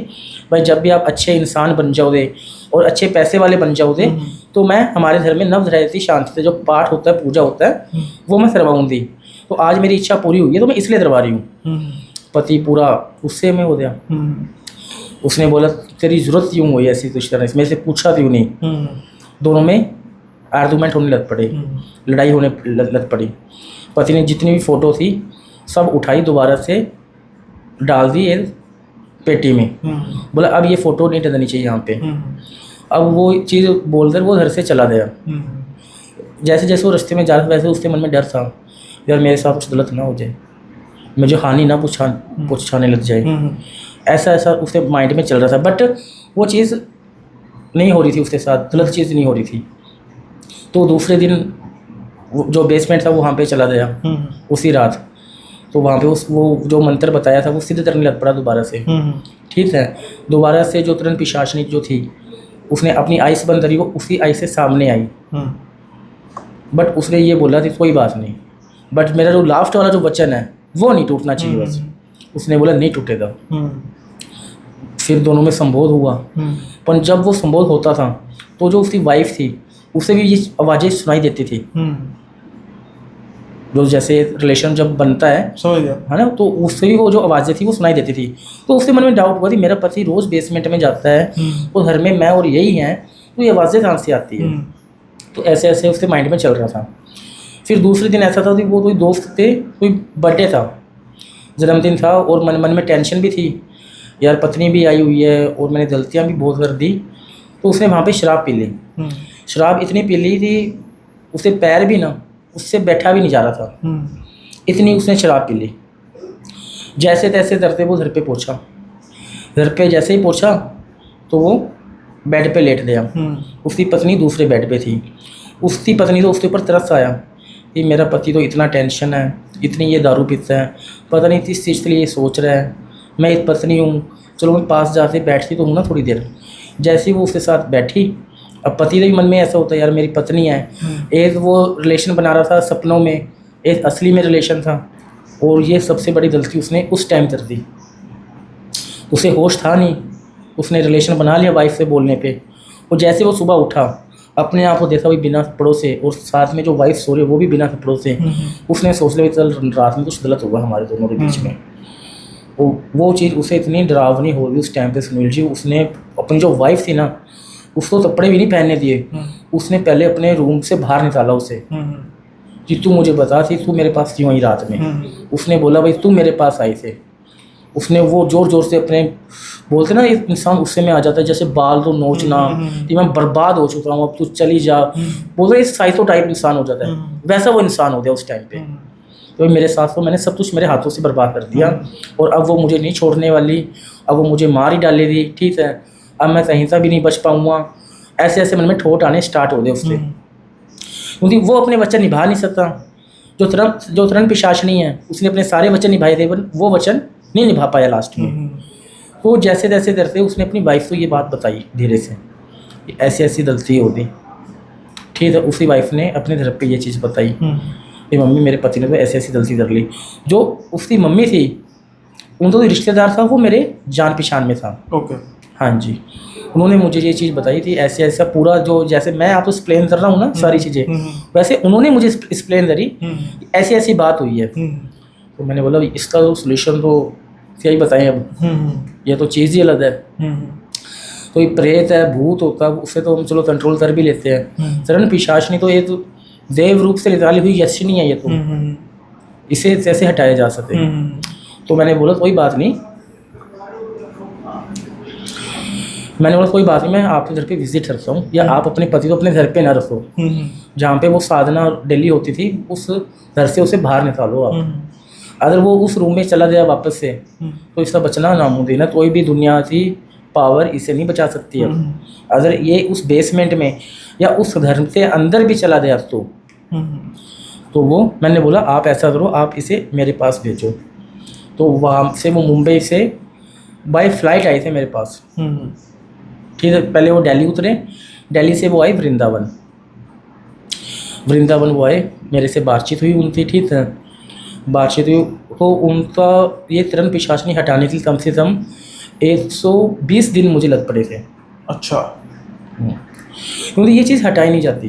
भाई जब भी आप अच्छे इंसान बन जाओगे और अच्छे पैसे वाले बन जाओगे तो मैं हमारे घर में नवग्रह की शांति से जो पाठ होता है पूजा होता है वो मैं करवाऊँगी। तो आज मेरी इच्छा पूरी हुई है तो मैं इसलिए करवा रही हूँ। पति पूरा गुस्से में हो गया। उसने बोला तेरी ज़रूरत क्यों हुई ऐसी कुछ करने से, मेरे से पूछा क्यों नहीं। दोनों में आर्गूमेंट होने लग पड़े, लड़ाई होने लग पड़ी। पति ने जितनी भी फ़ोटो थी सब उठाई दोबारा से डाल दी एक पेटी में। बोला अब ये फ़ोटो नहीं डलनी चाहिए यहाँ पे। अब वो चीज़ बोलकर वो घर से चला गया। जैसे जैसे वो रास्ते में जा रहा था वैसे उसके मन में डर था यार मेरे साथ कुछ गलत ना हो जाए, मुझे हानि ना पहुँचाने लग जाए। ऐसा ऐसा उसके माइंड में चल रहा था, बट वो चीज़ नहीं हो रही थी उसके साथ, गलत चीज़ नहीं हो रही थी। तो दूसरे दिन जो बेसमेंट था वो वहाँ पे चला गया उसी रात। तो वहाँ पे वो जो मंत्र बताया था वो सिद्ध करने लग पड़ा दोबारा से। ठीक है, दोबारा से जो तुरंत पिशाचनी जो थी उसने अपनी आइस बंद करी, वो उसी आइस से सामने आई। बट उसने ये बोला कि कोई बात नहीं, बट मेरा जो लास्ट वाला जो वचन है वो नहीं टूटना चाहिए बस। उसने बोला नहीं टूटेगा। फिर दोनों में संबोध हुआ। पर जब वो संबोध होता था तो जो उसकी वाइफ थी उसे भी ये आवाज़ें सुनाई देती थी। जो जैसे रिलेशन जब बनता है है ना, तो उससे भी वो जो आवाज़ें थी वो सुनाई देती थी। तो उसके मन में डाउट हुआ कि मेरा पति रोज़ बेसमेंट में जाता है और घर में मैं और यही हैं, तो ये आवाज़ें कहाँ से आती है। तो ऐसे ऐसे उसके माइंड में चल रहा था। फिर दूसरे दिन ऐसा था कि वो कोई दोस्त थे, कोई बर्थडे था, जन्मदिन था, और मन में टेंशन भी थी यार पत्नी भी आई हुई है और मैंने गलतियाँ भी बहुत कर दी। तो उसने वहाँ पे शराब पी ली। शराब इतनी पी ली थी उससे पैर भी ना उससे बैठा भी नहीं जा रहा था, इतनी उसने शराब पी ली। जैसे तैसे करते वो घर पे पहुँचा। घर पे जैसे ही पहुँचा तो वो बेड पे लेट गया। उसकी पत्नी दूसरे बेड पे थी। उसकी पत्नी तो उसके ऊपर तरस आया कि मेरा पति तो इतना टेंशन है, इतनी ये दारू पीता है, पता नहीं किस चीज़ के लिए ये सोच रहा है, मैं एक पत्नी हूँ, चलो मैं पास जाके बैठती तो हूँ ना थोड़ी देर। जैसे ही वो उसके साथ बैठी, अब पति के भी मन में ऐसा होता है यार मेरी पत्नी है, एक वो रिलेशन बना रहा था सपनों में, एक असली में रिलेशन था, और ये सबसे बड़ी गलती उसने उस टाइम कर दी। उसे होश था नहीं, उसने रिलेशन बना लिया वाइफ से बोलने पे, और जैसे वो सुबह उठा अपने आप को देखा भाई बिना कपड़ों से, और साथ में जो वाइफ सो रही है वो भी बिना कपड़ों से, उसने सोच लिया चल रात में कुछ गलत होगा हमारे दोनों के बीच में। वो चीज़ उसे इतनी डरावनी हो गई उस टाइम पे सुनील जी, उसने अपनी जो वाइफ थी ना उसको कपड़े भी नहीं पहनने दिए, उसने पहले अपने रूम से बाहर निकाला उसे कि तू मुझे बता थी तू मेरे पास क्यों आई रात में। उसने बोला भाई तू मेरे पास आई थे। उसने वो ज़ोर ज़ोर से अपने, बोलते ना एक इंसान गुस्से में आ जाता है जैसे बाल तो नोचना कि मैं बर्बाद हो चुका हूँ अब तू चली जा, बोलते इस साइको टाइप इंसान हो जाता है, वैसा वो इंसान हो गया उस टाइम पे। तो मेरे साथ तो मैंने सब कुछ मेरे हाथों से बर्बाद कर दिया, और अब वो मुझे नहीं छोड़ने वाली, अब वो मुझे मार ही डालेगी, ठीक है, अब मैं कहीं से भी नहीं बच पाऊँगा। ऐसे ऐसे मन में ठोट आने स्टार्ट हो गए उससे, क्योंकि वो अपने वचन निभा नहीं सकता। जो तरण पिशाचनी है उसने अपने सारे वचन निभाए थे, वो वचन नहीं निभा पाया लास्ट में। तो जैसे जैसे करते उसने अपनी वाइफ को ये बात बताई धीरे से, ऐसी ऐसी गलती हो गई, ठीक है। उसी वाइफ ने अपने घर पे ये चीज़ बताई कि मम्मी मेरे पति ने तो ऐसी ऐसी गलती कर ली। जो उसकी मम्मी थी उनका जो रिश्तेदार था वो मेरे जान पहचान में था। ओके। हाँ जी, उन्होंने मुझे ये चीज़ बताई थी, ऐसे ऐसा पूरा जो जैसे मैं आपको एक्सप्लेन कर रहा हूँ ना सारी चीज़ें, वैसे उन्होंने मुझे एक्सप्लेन करी, ऐसी ऐसी बात हुई है। तो मैंने बोला इसका तो सोल्यूशन तो क्या ही बताएं अब, ये तो चीज़ ही अलग है। तो ये प्रेत है, भूत होता है, उससे तो हम चलो कंट्रोल कर भी लेते हैं। तरण पिशाचनी तो ये तो देव रूप से निकाली हुई यक्षिणी है, ये तो इसे कैसे हटाया जा सके। तो मैंने बोला कोई बात नहीं, मैं आपके घर पे विजिट करता हूँ, या आप अपने पति को अपने घर पे ना रखो, जहाँ पे वो साधना डेली होती थी उस घर से उसे बाहर निकालो आप। अगर वो उस रूम में चला गया वापस से तो इसका बचना नामुमकिन है, कोई भी दुनिया की पावर इसे नहीं बचा सकती है। अगर ये उस बेसमेंट में या उस घर के अंदर भी चला गया तो वो, मैंने बोला आप ऐसा करो, आप इसे मेरे पास भेजो। तो वहाँ से वो मुंबई से बाय फ्लाइट आए थे मेरे पास, ठीक है। पहले वो दिल्ली उतरे, दिल्ली से वो आए वृंदावन वो आए, मेरे से बातचीत हुई उनकी, ठीक है। बातचीत हुई तो उनका ये तरण पिशाचनी हटाने के लिए कम से कम 120 दिन मुझे लग पड़े थे। अच्छा। क्योंकि ये चीज़ हटाई नहीं जाती,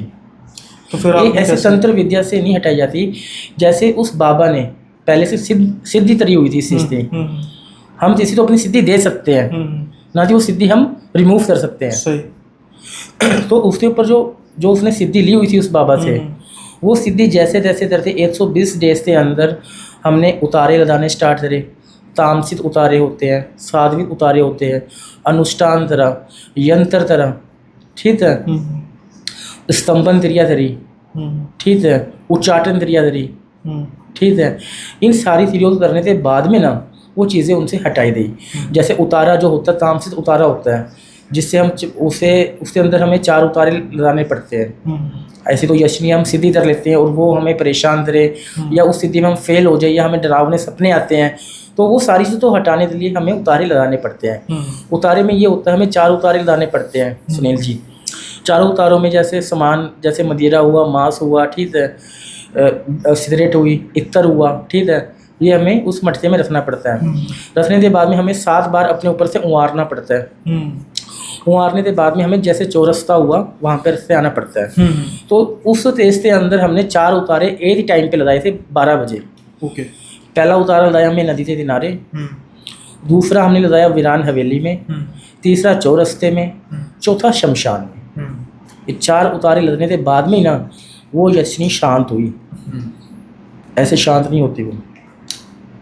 तो फिर ये ऐसे तंत्र विद्या से नहीं हटाई जाती। जैसे उस बाबा ने पहले से सिद्धि तरी हुई थी सिद्धि, हम किसी तो अपनी सिद्धि दे सकते हैं ना कि वो सिद्धि हम रिमूव कर सकते हैं। सही। तो उसके ऊपर जो उसने सिद्धि ली हुई थी उस बाबा से, वो सिद्धि जैसे जैसे करते 120 डेज के अंदर हमने उतारे लगाने स्टार्ट करे। तामसिक उतारे होते हैं, सात्विक उतारे होते हैं, अनुष्ठान तरह, यंत्र तरह, ठीक है, स्तंभन क्रिया धरी, ठीक है, उच्चाटन क्रिया धरी, ठीक है। इन सारी क्रियाओं को करने के बाद में ना वो चीज़ें उनसे हटाई दी। जैसे उतारा जो होता है तामसिक उतारा होता है, जिससे हम उसके अंदर हमें 4 उतारे लगाने पड़ते हैं। ऐसे तो यशनी हम सिद्धि कर लेते हैं और वो हमें परेशान करे, या उस सिद्धि में हम फेल हो जाए, या हमें डरावने सपने आते हैं, तो वो सारी चीज़ तो हटाने के लिए हमें उतारे लगाने पड़ते हैं। उतारे में ये होता है हमें 4 उतारे लगाने पड़ते हैं सुनील जी। 4 उतारों में जैसे सामान, जैसे मदिरा हुआ, मांस हुआ, ठीक है, सिगरेट हुई, इत्तर हुआ, ठीक है, ये हमें उस मटके में रखना पड़ता है। रखने के बाद में हमें 7 बार अपने ऊपर से उंवारना पड़ता है। उंवारने के बाद में हमें जैसे चौरस्ता हुआ वहाँ पर से आना पड़ता है। तो उस तेज के अंदर हमने 4 उतारे एक ही टाइम पे लगाए थे 12 बजे। ओके। पहला उतारा लगाया हमने नदी के किनारे, दूसरा हमने लगाया वीरान हवेली में, तीसरा चौरस्ते में, चौथा शमशान में। ये 4 उतारे लगने के बाद में ना वो यशनी शांत हुई, ऐसे शांत नहीं होती वो।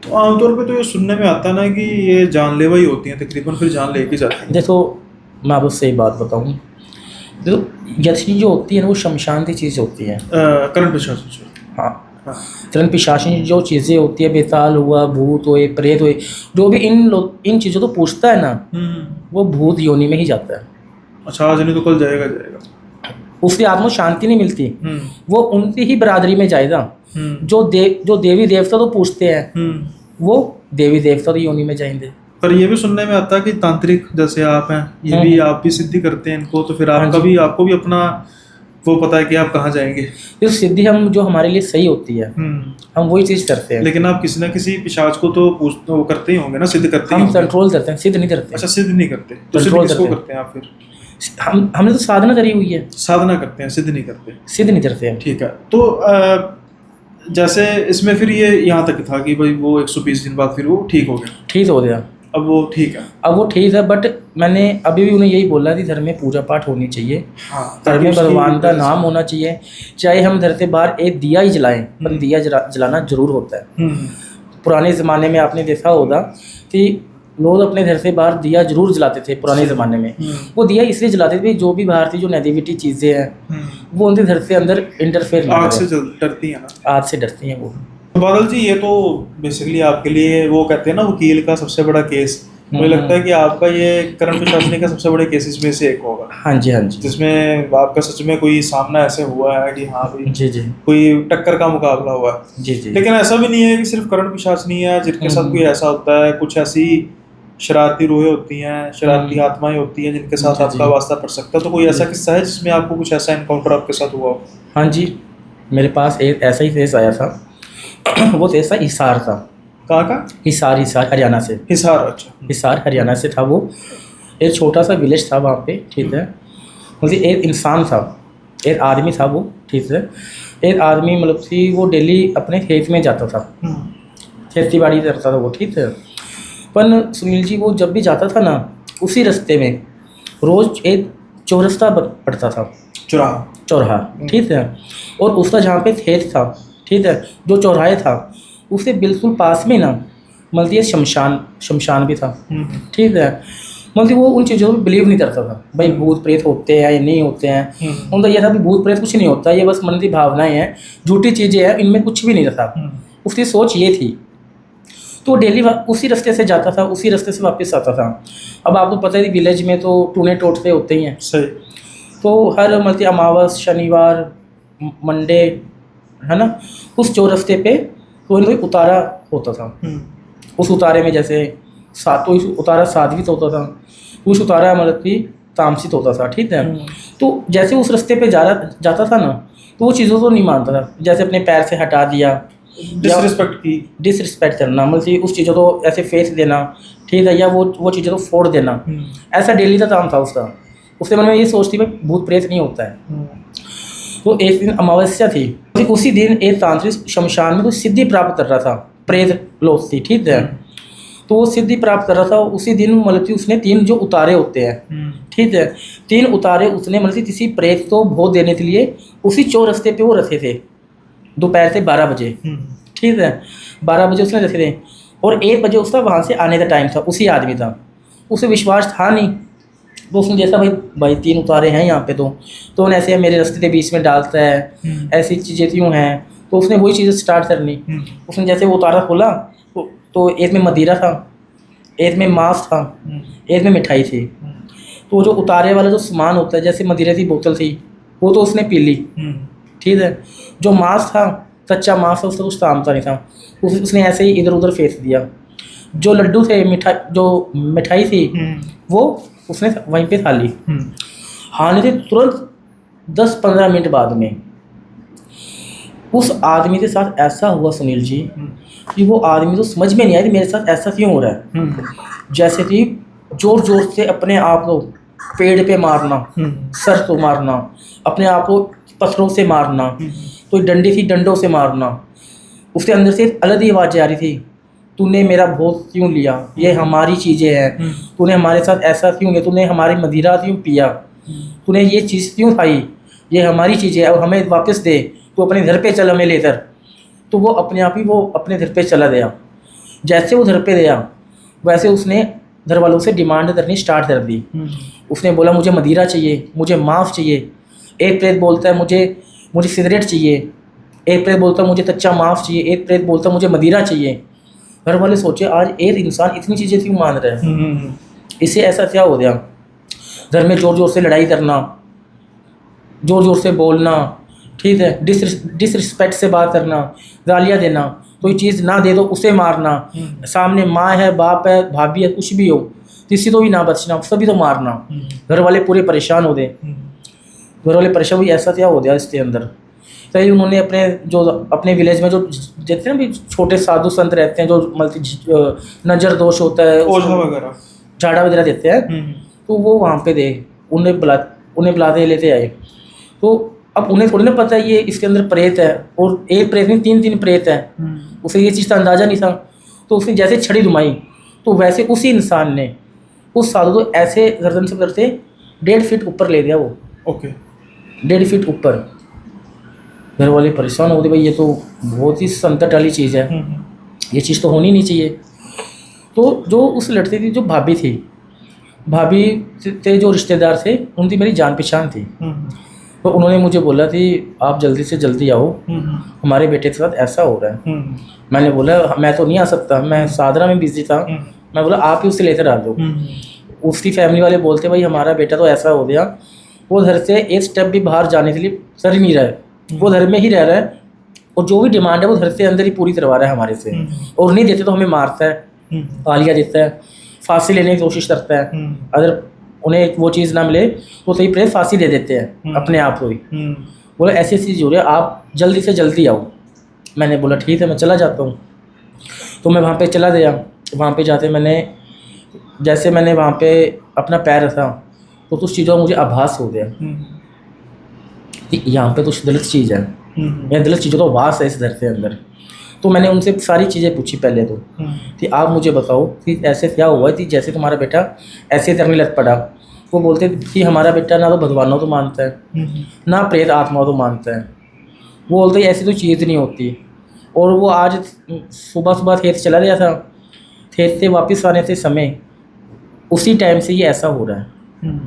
तो आमतौर पे तो ये सुनने में आता है ना कि ये जानलेवा ही होती हैं तकरीबन, फिर जान लेके जाती हैं। देखो मैं आपको सही बात बताऊँ, देखो यशनी जो होती है ना वो शमशान की चीज़ होती है। करण पिशाच। हाँ, तरण पिशाचनी जो चीज़ें होती है, बेताल हुआ, भूत हुए, प्रेत हुए, जो भी इन चीज़ों को पूछता है ना वो भूत योनि में ही जाता है। अच्छा, आज नहीं तो कल जाएगा। उसकी आत्मा को शांति नहीं मिलती, वो उनकी ही बरादरी में जाएगा। जो देवी देवता तो पूछते हैं, वो देवी देवता तो योनि में जाएंगे। पर ये भी सुनने में आता है कि तांत्रिक जैसे आप हैं, ये भी आप भी सिद्धि करते हैं इनको, तो फिर आपका भी आपको भी अपना वो पता है कि आप कहाँ जाएंगे। तो सिद्धि हम जो हमारे लिए सही होती है हम वही चीज करते हैं। लेकिन आप किसी ना किसी पिशाच को तो वो करते ही होंगे ना, सिद्ध करते हम कंट्रोल करते हैं, सिद्ध नहीं करते। अच्छा, सिद्ध नहीं करते, तो सिद्ध किसको करते हैं आप फिर? हमने तो साधना करी हुई है। साधना करते हैं, सिद्ध नहीं करते। सिद्ध नहीं करते हैं। ठीक है। तो जैसे इसमें फिर ये यहाँ तक था कि भाई वो 120 दिन बाद फिर वो ठीक हो गया। ठीक हो गया, अब वो ठीक है। अब वो ठीक है, बट मैंने अभी भी उन्हें यही बोला कि घर में पूजा पाठ होनी चाहिए। हाँ, घर में भगवान का नाम होना चाहिए। चाहे हम घर से बाहर एक दिया ही जलाएं, पर दिया जलाना जरूर होता है। पुराने ज़माने में आपने देखा होगा कि लोग अपने घर से बाहर दिया जरूर जलाते थे पुराने ज़माने में। वो दिया इसलिए जलाते थे जो भी बाहर की जो नेगेटिविटी चीज़ें हैं वो उनके घर से अंदर इंटरफेयर आग से डरती है ना, आग से डरती हैं वो। बादल जी, ये तो बेसिकली आपके लिए वो कहते हैं ना वकील का सबसे बड़ा केस, मुझे लगता है कि आपका ये करण प्रशासनिक का सबसे बड़े केसेस में से एक होगा। हाँ जी, हाँ जी। जिसमें आपका सच में कोई सामना ऐसे हुआ है कि हाँ भाई जी जी कोई टक्कर का मुकाबला हुआ है। जी जी। लेकिन ऐसा भी नहीं है कि सिर्फ करण प्रशासनी है जिनके साथ कोई ऐसा होता है। कुछ ऐसी शरारती रूहें होती हैं, शरारती आत्माएं होती हैं जिनके साथ आपका वास्ता पड़ सकता है। तो कोई ऐसा किस्सा है जिसमें आपको कुछ ऐसा एनकाउंटर आपके साथ हुआ हो? हाँ जी, मेरे पास एक ऐसा ही केस आया था। वो केस था हिसार का। कहाँ का? हिसार हरियाणा से। हिसार? अच्छा। हिसार हरियाणा से था वो। एक छोटा सा विलेज था वहाँ पे, ठीक है। मतलब एक इंसान था, एक आदमी था वो, ठीक है। एक आदमी मतलब कि वो डेली अपने खेत में जाता था, खेती बाड़ी करता था वो, ठीक है। पर सुनील जी वो जब भी जाता था ना, उसी रास्ते में रोज़ एक चौरस्ता पड़ता था, चौराहा, ठीक है। और उसका जहाँ पे खेत था, ठीक है, जो चौराहे था उससे बिल्कुल पास में ना मतलब ये शमशान भी था, ठीक है। मतलब वो उन चीज़ों में बिलीव नहीं करता था, भाई भूत प्रेत होते हैं या नहीं होते हैं। उनका यह था कि भूत प्रेत कुछ नहीं होता, ये बस मन की भावनाएं हैं, झूठी चीज़ें हैं, इनमें कुछ भी नहीं रहता। उसकी सोच ये थी। तो डेली उसी रास्ते से जाता था, उसी रास्ते से वापस आता था। अब आपको पता है विलेज में तो टूने टोटते होते ही हैं। सही। तो हर मतलब अमावस, शनिवार, मंडे, है ना, उस चौरस्ते पे कोई ना कोई उतारा होता था। उस उतारे में जैसे तो उतारा साध्वित होता था, उस उतारा मतलब कि तामसित होता था, ठीक है। तो जैसे उस रास्ते पे जाता था ना, तो वो चीज़ों को नहीं मानता था। जैसे अपने पैर से हटा दिया, डिसरिस्पेक्ट करना, मतलब उस चीज़ों को ऐसे फेस देना, ठीक है, या वो चीज़ों को फोड़ देना, ऐसा डेली का काम था उसका। उसके मन में ये सोचती भाई भूत प्रेत नहीं होता है। तो एक दिन अमावस्या थी, उसी दिन एक तांत्रिक शमशान में कुछ सिद्धि प्राप्त कर रहा था, प्रेत लोग थी, ठीक है। तो वो सिद्धि प्राप्त कर रहा था उसी दिन, मतलब कि उसने 3 जो उतारे होते हैं, ठीक है, 3 उतारे उसने मतलब कि किसी प्रेत को भोग देने के लिए उसी चौरस्ते पे वो रखे थे, दोपहर से 12 बजे, ठीक है, 12 बजे उसने रखे थे। और 1 बजे उसका वहाँ से आने का टाइम था। उसी आदमी था, उसे विश्वास था नहीं, तो उसने जैसा भाई 3 उतारे हैं यहाँ पे, तो उन्हें ऐसे मेरे रास्ते के बीच में डालता है, ऐसी चीज़ें क्यों हैं, तो उसने वही चीज़ें स्टार्ट करनी। उसने जैसे वो उतारा खोला तो एक में मदिरा था, एक में मांस था, एक में मिठाई थी। तो जो उतारे वाला जो सामान होता है, जैसे मदिरा की बोतल थी, वो तो उसने पी ली, ठीक है। जो मांस था, कच्चा मांस था, उसका कुछ काम नहीं था, उसने ऐसे ही इधर उधर फेंक दिया। जो लड्डू थे, जो मिठाई थी, वो उसने वहीं पे खा ली। खाने के तुरंत 10-15 मिनट बाद में उस आदमी के साथ ऐसा हुआ सुनील जी कि वो आदमी तो समझ में नहीं आया कि मेरे साथ ऐसा क्यों हो रहा है। जैसे कि जोर जोर से अपने आप को पेड़ पे मारना, सर को मारना, अपने आप को पत्थरों से मारना, कोई डंडी थी डंडों से मारना। उसके अंदर से अलग ही आवाज़ें आ रही थी, तूने मेरा भोग क्यों लिया, ये हमारी चीज़ें हैं, तूने हमारे साथ ऐसा क्यों किया, तूने हमारी मदिरा क्यों पिया, तूने ये चीज़ क्यों खाई, ये हमारी चीज़ें है, और हमें वापस दे, तू अपने घर पे चल हमें लेकर। तो वो अपने आप ही वो अपने घर पे चला गया। जैसे वो घर पे गया, वैसे उसने घर वालों से डिमांड करनी स्टार्ट कर दी। उसने बोला मुझे मदिरा चाहिए, मुझे मांस चाहिए। एक प्रेत बोलता है मुझे सिगरेट चाहिए, एक प्रेत बोलता है मुझे कच्चा मांस चाहिए, एक प्रेत बोलता है मुझे मदिरा चाहिए। घर वाले सोचे आज एक इंसान इतनी चीज़ें क्यों मान रहे हैं, इसे ऐसा क्या हो गया। घर में जोर जोर से लड़ाई करना, ज़ोर ज़ोर से बोलना, ठीक है, डिसरिस्पेक्ट से बात करना, गालियाँ देना, कोई चीज़ ना दे दो उसे मारना, सामने माँ है, बाप है, भाभी है, कुछ भी हो, किसी तो भी ना बचना, सभी तो मारना। घर वाले पूरे परेशान हो गए, घर वाले परेशान हुई, ऐसा क्या हो गया इसके अंदर। कहीं उन्होंने अपने विलेज में जो देखते हैं ना भी, छोटे साधु संत रहते हैं जो नज़र दोष होता है, ओझा वगैरह, झाड़ा वगैरह देते हैं, तो वो वहाँ पे दे उन्हें बुलाते लेते आए। तो अब उन्हें थोड़ी ना पता है ये इसके अंदर प्रेत है, और एक प्रेत नहीं, 3 प्रेत हैं। उसे ये चीज़ का अंदाज़ा नहीं था। तो उसने जैसे छड़ी घुमाई, तो वैसे उसी इंसान ने उस साधु को ऐसे गर्दन से करते 1.5 फीट ऊपर ले दिया वो। ओके, 1.5 फीट ऊपर। घर वाले परेशान हो गए, भाई ये तो बहुत ही संकट वाली चीज़ है, ये चीज़ तो होनी नहीं चाहिए। तो जो उस लड़की की जो भाभी थी, भाभी थे जो रिश्तेदार थे, उनकी मेरी जान पहचान थी। तो उन्होंने मुझे बोला कि आप जल्दी से जल्दी आओ, हमारे बेटे के साथ ऐसा हो रहा है। मैंने बोला मैं तो नहीं आ सकता, मैं सादरा में बिजी था। मैं बोला आप ही उसे लेकर आ दो। उसकी फैमिली वाले बोलते भाई हमारा बेटा तो ऐसा हो गया, वो घर से एक स्टेप भी बाहर जाने के लिए कर ही नहीं रहा है, वो घर में ही रह रहा है, और जो भी डिमांड है वो घर से अंदर ही पूरी करवा रहा है हमारे से, और नहीं देते तो हमें मारता है, गालियाँ देता है, फांसी लेने की कोशिश करता है। अगर उन्हें वो चीज़ ना मिले तो सही प्रेत फांसी दे देते हैं अपने आप को ही। बोले ऐसी चीज़ हो रही है, आप जल्दी से जल्दी आओ। मैंने बोला ठीक है, मैं चला जाता हूँ। तो मैं वहाँ पे चला गया। वहाँ पे जाते जैसे मैंने वहाँ पे अपना पैर रखा, तो कुछ चीज़ों का मुझे आभास हो गया कि यहाँ पे कुछ गलत चीज़ है, या गलत चीज़ों का वास है इस घर के अंदर। तो मैंने उनसे सारी चीज़ें पूछी पहले तो, कि आप मुझे बताओ कि ऐसे क्या हुआ कि जैसे तुम्हारा बेटा ऐसे करने लग पड़ा। वो बोलते कि हमारा बेटा ना तो भगवानों तो मानता है, ना प्रेत आत्माओं तो मानता है। वो बोलते ऐसी तो चीज़ नहीं होती। और वो आज सुबह सुबह खेत चला गया था, खेत से वापस आने से समय उसी टाइम से ये ऐसा हो रहा है।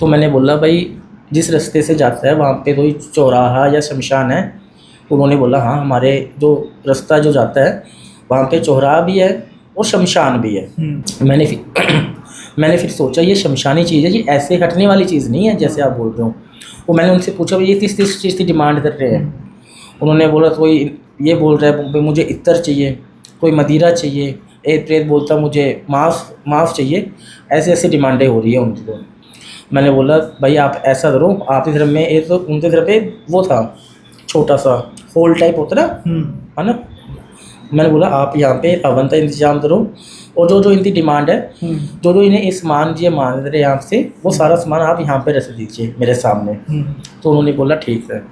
तो मैंने बोला भाई जिस रास्ते से जाता है वहाँ पे कोई चौराहा या शमशान है? उन्होंने बोला हाँ, हमारे जो रास्ता जो जाता है वहाँ पे चौराहा भी है और शमशान भी है। मैंने फिर सोचा ये शमशानी चीज़ है, ये ऐसे हटने वाली चीज़ नहीं है जैसे आप बोल रहे हो। वो मैंने उनसे पूछा भाई ये किस चीज़ की डिमांड कर रहे हैं? उन्होंने बोला कोई ये बोल रहा है मुझे इत्तर चाहिए, कोई मदिरा चाहिए, एक प्रेत बोलता मुझे मांस चाहिए, ऐसे ऐसे डिमांडें हो रही है उनकी। तो मैंने बोला भाई आप ऐसा करो, आपकी तरफ में एक तो उनके तरफ पे वो था छोटा सा होल टाइप होता ना, है ना। मैंने बोला आप यहाँ पे हवन का इंतजाम करो, और जो इनकी डिमांड है, जो इन्हें ये सामान ये मान रहे यहाँ से, वो सारा सामान आप यहाँ पे रख दीजिए मेरे सामने। तो उन्होंने बोला ठीक है।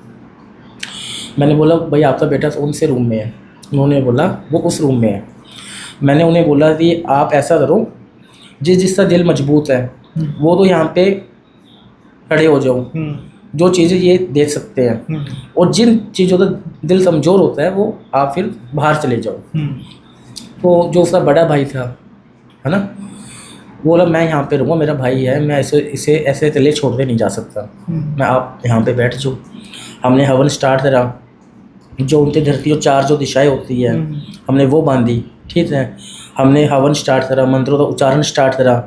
मैंने बोला भाई आपका बेटा कौन से रूम में है? उन्होंने बोला वो उस रूम में है। मैंने उन्हें बोला कि आप ऐसा करो, जिसका दिल मजबूत है वो तो यहाँ पे खड़े हो जाओ, जो चीज़ें ये देख सकते हैं, और जिन चीज़ों का दिल कमज़ोर होता है वो आप फिर बाहर चले जाओ। तो जो उसका बड़ा भाई था, है ना, बोला मैं यहाँ पे रहूँगा, मेरा भाई है, मैं इसे ऐसे अकेले छोड़ के नहीं जा सकता, मैं आप यहाँ पे बैठ जाओ। हमने हवन स्टार्ट करा, जो उनके धरती और 4 जो दिशाएं होती है हमने वो बांधी, ठीक है। हमने हवन स्टार्ट करा, मंत्रों का उच्चारण स्टार्ट करा।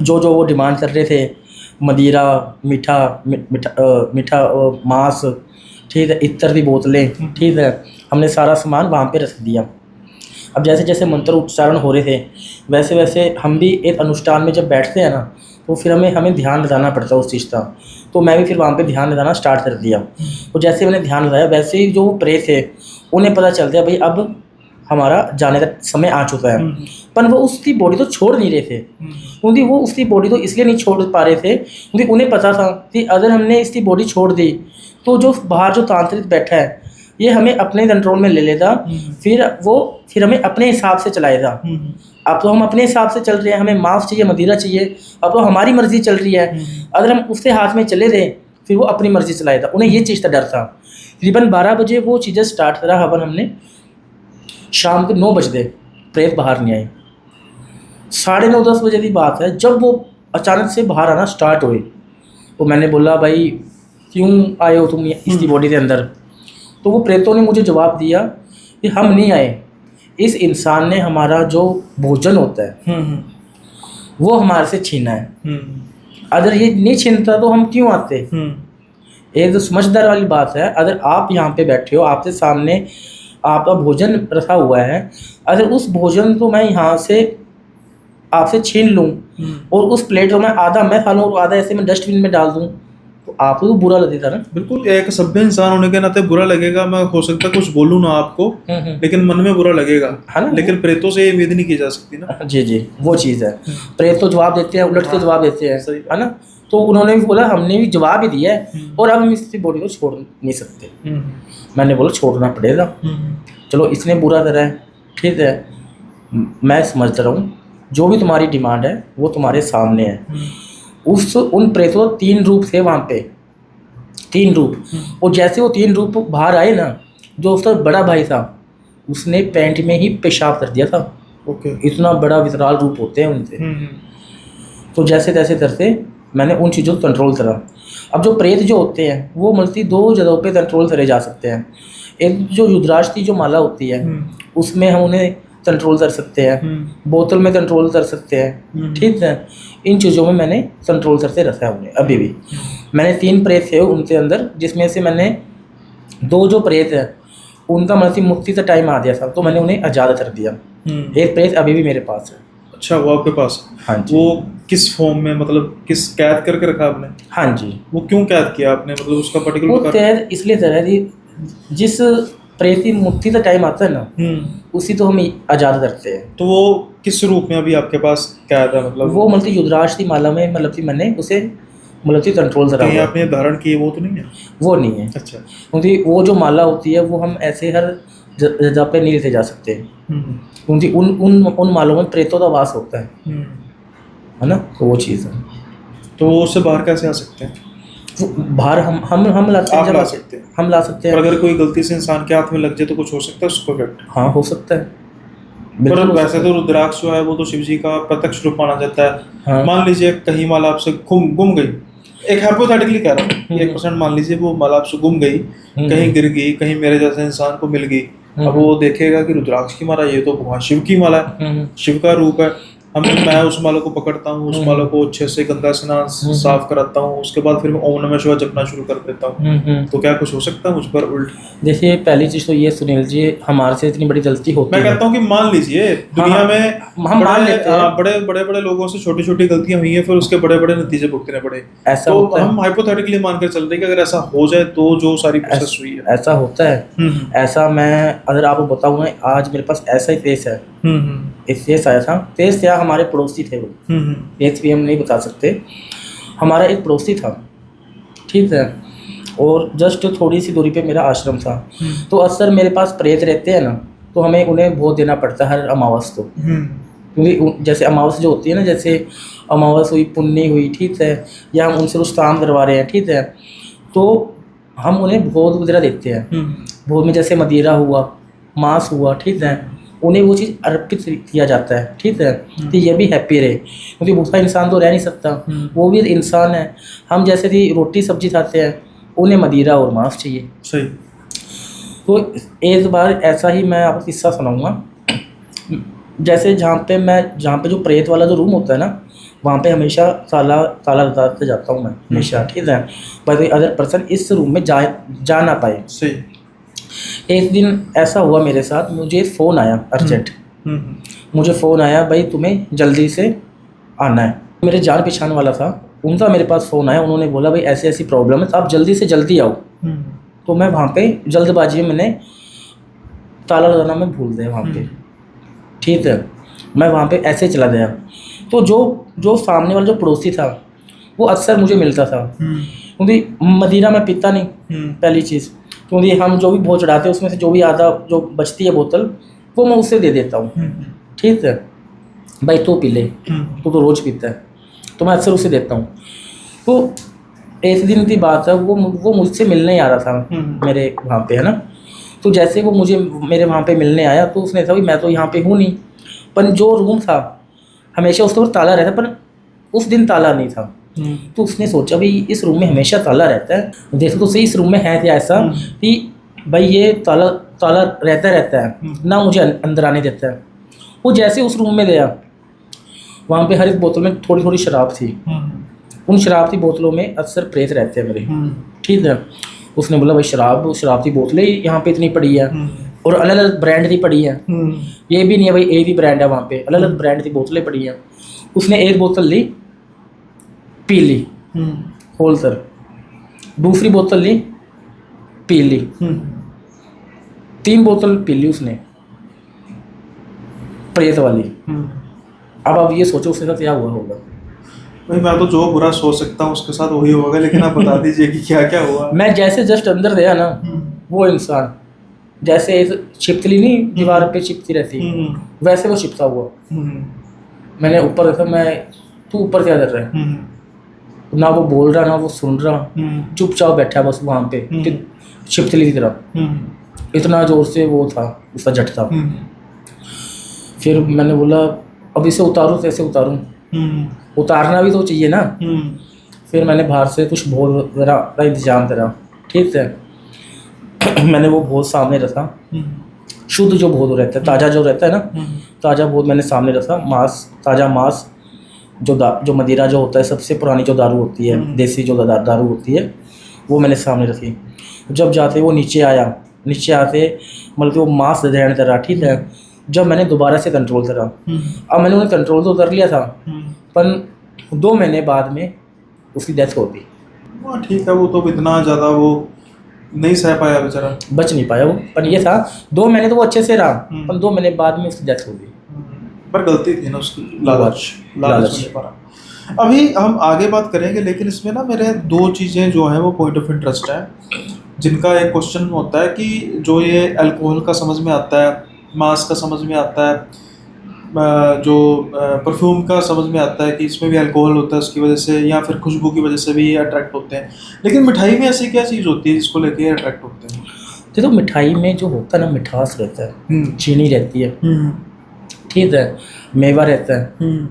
जो वो डिमांड कर रहे थे, मदिरा, मीठा मांस, ठीक है, इत्तर की बोतलें, ठीक है, हमने सारा सामान वहाँ पे रख दिया। अब जैसे जैसे मंत्र उच्चारण हो रहे थे वैसे वैसे हम भी एक अनुष्ठान में जब बैठते हैं ना, तो फिर हमें ध्यान लगाना पड़ता है उस चीज़ का। तो मैं भी फिर वहाँ पे ध्यान लगाना स्टार्ट कर दिया। तो जैसे मैंने ध्यान लगाया वैसे ही जो प्रेत थे उन्हें पता चल गया भाई अब हमारा जाने का समय आ चुका है। पर वो उसकी बॉडी तो छोड़ नहीं रहे थे, क्योंकि वो उसकी बॉडी तो इसलिए नहीं छोड़ पा रहे थे क्योंकि उन्हें पता था कि अगर हमने इसकी बॉडी छोड़ दी तो जो बाहर जो तांत्रिक बैठा है ये हमें अपने कंट्रोल में ले लेगा, फिर हमें अपने हिसाब से चलाएगा। अब तो हम अपने हिसाब से चल रहे हैं, हमें मांस चाहिए, मदिरा चाहिए, अब तो हमारी मर्जी चल रही है। अगर हम उसके हाथ में चले गए फिर वो अपनी मर्जी चलाएगा। उन्हें ये चीज़ का डर था। तकरीबन 12 बजे वो चीज़ें स्टार्ट करा हवन हमने, शाम के 9 बजे प्रेत बाहर नहीं आए। 9:30-10 बजे की बात है जब वो अचानक से बाहर आना स्टार्ट हुए। तो मैंने बोला भाई क्यों आए हो तुम इसकी बॉडी के अंदर? तो वो प्रेतों ने मुझे जवाब दिया कि हम नहीं आए, इस इंसान ने हमारा जो भोजन होता है वो हमारे से छीना है, अगर ये नहीं छीनता तो हम क्यों आते? एक जो समझदार वाली बात है, अगर आप यहाँ पे बैठे हो, आपके सामने आपका भोजन रखा हुआ है, अगर उस भोजन को मैं यहाँ से आपसे छीन लूँ और उस प्लेट को मैं आधा मैं खा लूँ और आधा ऐसे मैं डस्टबिन में डाल दूँ, तो आपको तो बुरा लगेगा ना। बिल्कुल, एक सभ्य इंसान होने के नाते बुरा लगेगा। मैं हो सकता है कुछ बोलूँ ना आपको, लेकिन मन में बुरा लगेगा, है ना। लेकिन प्रेतों से ये उम्मीद नहीं की जा सकती ना। जी जी, वो चीज़ है। प्रेत तो जवाब देते हैं, उलट के जवाब देते हैं, सही है ना। तो उन्होंने भी बोला, हमने भी जवाब ही दिया है और अब हम इसकी बॉडी को छोड़ नहीं सकते। मैंने बोला छोड़ना पड़ेगा। चलो इसने बुरा करा है, ठीक है, मैं समझ रहा हूँ, जो भी तुम्हारी डिमांड है वो तुम्हारे सामने है। उन प्रेतों 3 रूप थे वहाँ पे, 3 रूप। और जैसे वो 3 रूप बाहर आए ना, जो उसका बड़ा भाई था उसने पैंट में ही पेशाब कर दिया था। ओके। इतना बड़ा विकराल रूप होते हैं उनसे। तो जैसे तैसे करते मैंने उन चीज़ों को कंट्रोल करा। अब जो प्रेत जो होते हैं वो मल्टी 2 जगहों पे कंट्रोल करे जा सकते हैं। एक जो रुद्राक्ष की जो माला होती है उसमें हम उन्हें कंट्रोल कर सकते हैं, बोतल में कंट्रोल कर सकते हैं, ठीक है। इन चीज़ों में मैंने कंट्रोल करते रखा है उन्हें। अभी भी मैंने 3 प्रेत थे उनके अंदर, जिसमें से मैंने 2 जो प्रेत है उनका मतलब मुक्ति का टाइम आ गया था, तो मैंने उन्हें आज़ाद कर दिया। एक प्रेत अभी भी मेरे पास है। अच्छा, वो आपके पास? हाँ जी। वो किस फॉर्म में, मतलब किस कैद करके रखा आपने? हाँ जी। वो क्यों कैद किया आपने, मतलब उसका वो पर्टिकुलर कैद इसलिए करा जी, जिस प्रेत की मुक्ति का टाइम आता है ना, उसी तो हम आज़ाद करते हैं। तो वो किस रूप में अभी आपके पास कैद है? मतलब वो मतलब युद्राक्ष की माला में, मतलब कि मैंने उसे मतलब कि कंट्रोल करा कहीं हुआ है। आपने धारण किए वो तो नहीं है? वो नहीं है, अच्छा। क्योंकि वो जो माला होती है वो हम ऐसे हर जगह पे नहीं लेते जा सकते, क्योंकि उन मालों में प्रेतों का वास होता है ना। तो वो चीज़ है। तो वो उससे बाहर कैसे आ सकते हैं? वो बाहर हम लाते हैं, आप ला सकते हैं? हम ला सकते पर हैं। अगर कोई गलती से इंसान के हाथ में लग जाए तो कुछ हो सकता है उसको इफेक्ट? हाँ, हो सकता है। पर बिल्कुल हो वैसे सकता तो है। रुद्राक्ष जो है वो तो शिव जी का प्रत्यक्ष रूप माना जाता है। हाँ। मान लीजिए कहीं माला आपसे गुम गई, एक हाइपोथेटिकली कह रहा हूँ, 1% मान लीजिए वो माला आपसे गुम गई, कहीं गिर गई, कहीं मेरे जैसे इंसान को मिल गई। अब वो देखेगा कि रुद्राक्ष की माला, ये तो भगवान शिव की माला है, शिव का रूप है। मैं उस माला को पकड़ता हूँ, उस माला को अच्छे से गंगा स्नान साफ कराता हूँ, उसके बाद फिर मैं ओम नमः शिवाय जपना शुरू कर देता हूँ। तो क्या कुछ हो सकता है मुझ पर उल्ट? देखिए, पहली चीज़ तो ये सुनील जी, हमारे से इतनी बड़ी गलती होती मैं है। कहता हूँ कि मान लीजिए दुनिया में हम मान लेते हैं। बड़े बड़े लोगों से छोटी छोटी गलतियां हुई हैं, फिर उसके बड़े बड़े नतीजे भुगतने पड़े। ऐसा तो होता है। हम हाइपोथेटिकली मानकर चल रहे हैं कि अगर ऐसा हो जाए तो जो सारी प्रोसेस हुई है। ऐसा होता है। ऐसा मैं अगर आपको बताऊँ ना, आज मेरे पास ऐसा ही केस है। एक केस आया था, केस क्या, हमारे पड़ोसी थे वो, केस भी हम नहीं बता सकते। हमारा एक पड़ोसी था, ठीक है, और जस्ट थोड़ी सी दूरी पे मेरा आश्रम था। तो अक्सर मेरे पास प्रेत रहते हैं ना, तो हमें उन्हें भोग देना पड़ता है हर अमावस को। क्योंकि जैसे अमावस जो होती है ना, जैसे अमावस हुई, पुन्नी हुई, ठीक है, या हम उनसे कुछ काम करवा रहे हैं, ठीक है, तो हम उन्हें भोग वगैरह देते हैं। भोग में जैसे मदिरा हुआ, मांस हुआ, ठीक है, उन्हें वो चीज़ अर्पित किया जाता है, ठीक है, तो ये भी हैप्पी रहे, क्योंकि भूखा इंसान तो रह नहीं सकता, वो भी इंसान है। हम जैसे कि रोटी सब्जी खाते हैं, उन्हें मदिरा और मांस चाहिए। सही। तो एक बार ऐसा ही मैं आपको किस्सा सुनाऊंगा। जैसे जहाँ पे जो प्रेत वाला जो रूम होता है ना, वहाँ पे हमेशा ताला लगाते जाता हूँ मैं हमेशा, ठीक है, पर अदर पर्सन इस रूम में जा ना पाए। सही। एक दिन ऐसा हुआ मेरे साथ, मुझे फ़ोन आया अर्जेंट। मुझे फ़ोन आया, भाई तुम्हें जल्दी से आना है। मेरे जान पहचान वाला था, उनका मेरे पास फ़ोन आया, उन्होंने बोला भाई ऐसी ऐसी प्रॉब्लम है, तो आप जल्दी से जल्दी आओ। तो मैं वहाँ पे जल्दबाजी में मैंने ताला लगाना मैं भूल गया वहाँ पे, ठीक है, मैं वहाँ पे ऐसे चला गया। तो जो सामने वाला जो पड़ोसी था वो अक्सर मुझे मिलता था, क्योंकि मदिरा मैं पीता नहीं, पहली चीज़, क्योंकि हम जो भी भोज चढ़ाते हैं उसमें से जो भी आधा जो बचती है बोतल, वो मैं उससे दे देता हूँ, ठीक है, भाई तू पी ले, तू तो रोज़ पीता है, तो मैं अक्सर उसे देता हूँ। तो एक दिन की बात है, वो मुझसे मिलने आ रहा था मेरे वहाँ पे, है ना। तो जैसे वो मुझे मेरे वहाँ पे मिलने आया, तो उसने कहा मैं तो यहाँ पे हूँ नहीं, पर जो रूम था हमेशा उसके ऊपर ताला रहता, पर उस दिन ताला नहीं था। तो उसने सोचा भाई इस रूम में हमेशा ताला रहता है, देखो तो सही इस रूम में है क्या ऐसा कि भाई ये ताला रहता है ना, मुझे अंदर आने देता है। वो जैसे उस रूम में गया, वहाँ पे हर एक बोतल में थोड़ी थोड़ी शराब थी। उन शराब की बोतलों में अक्सर प्रेत रहते हैं मेरे, ठीक है। उसने बोला भाई शराब की बोतलें यहाँ पे इतनी पड़ी है और अलग अलग ब्रांड की पड़ी है, ये भी नहीं है भाई एक ही ब्रांड है, वहाँ पे अलग अलग ब्रांड की बोतलें पड़ी हैं। उसने एक बोतल ली, पी ली होलसेल, दूसरी बोतल ली, पी ली, 3 बोतल पी ली उसने प्रेत वाली। अब आप ये सोचो उसके साथ क्या हुआ होगा। भाई मैं तो जो बुरा सोच सकता हूँ उसके साथ वही होगा, लेकिन आप बता दीजिए कि क्या क्या हुआ। मैं जैसे जस्ट अंदर गया ना, वो इंसान जैसे छिपकली नहीं दीवार पे चिपकी रहती, वैसे वो चिपका हुआ। मैंने ऊपर देखा, मैं तू ऊपर क्या कर रहा है, ना वो बोल रहा ना वो सुन रहा, चुपचाप बैठा बस वहाँ पे छिपकली की तरह। इतना जोर से वो था उसका झटका। फिर मैंने बोला अब इसे उतारूँ कैसे उतारूँ, उतारना भी तो चाहिए ना। फिर मैंने बाहर से कुछ भोज वगैरह का इंतजाम करा, ठीक है। मैंने वो भोज सामने रखा, शुद्ध जो भोज रहता है, ताज़ा जो रहता है ना, ताज़ा भोज मैंने सामने रखा। मांस, ताज़ा मांस, जो मदिरा जो होता है, सबसे पुरानी जो दारू होती है, देसी जो दारू होती है, वो मैंने सामने रखी। जब जाते वो नीचे आया, नीचे आते मतलब वो मांस ग्रहण करा, ठीक है। जब मैंने दोबारा से कंट्रोल करा, अब मैंने उन्हें कंट्रोल तो कर लिया था, पर 2 महीने बाद में उसकी डेथ हो गई। हाँ ठीक है, वो तो इतना ज़्यादा वो नहीं सह पाया बेचारा, बच नहीं पाया वो। पर ये था 2 महीने तो वो अच्छे से रहा, पर 2 महीने बाद में उसकी डेथ हो गई। पर गलती थी ना उसकी, लालच होने पर। अभी हम आगे बात करेंगे, लेकिन इसमें ना मेरे 2 चीज़ें जो हैं वो पॉइंट ऑफ इंटरेस्ट है, जिनका एक क्वेश्चन होता है कि जो ये अल्कोहल का समझ में आता है, मांस का समझ में आता है, जो परफ्यूम का समझ में आता है कि इसमें भी अल्कोहल होता है उसकी वजह से, या फिर खुशबू की वजह से भी ये अट्रैक्ट होते हैं, लेकिन मिठाई में ऐसी क्या चीज़ होती है जिसको लेके अट्रैक्ट होते हैं? देखो मिठाई में जो होता है ना, मिठास रहता है, चीनी रहती है, ठीक है, मेवा रहता है,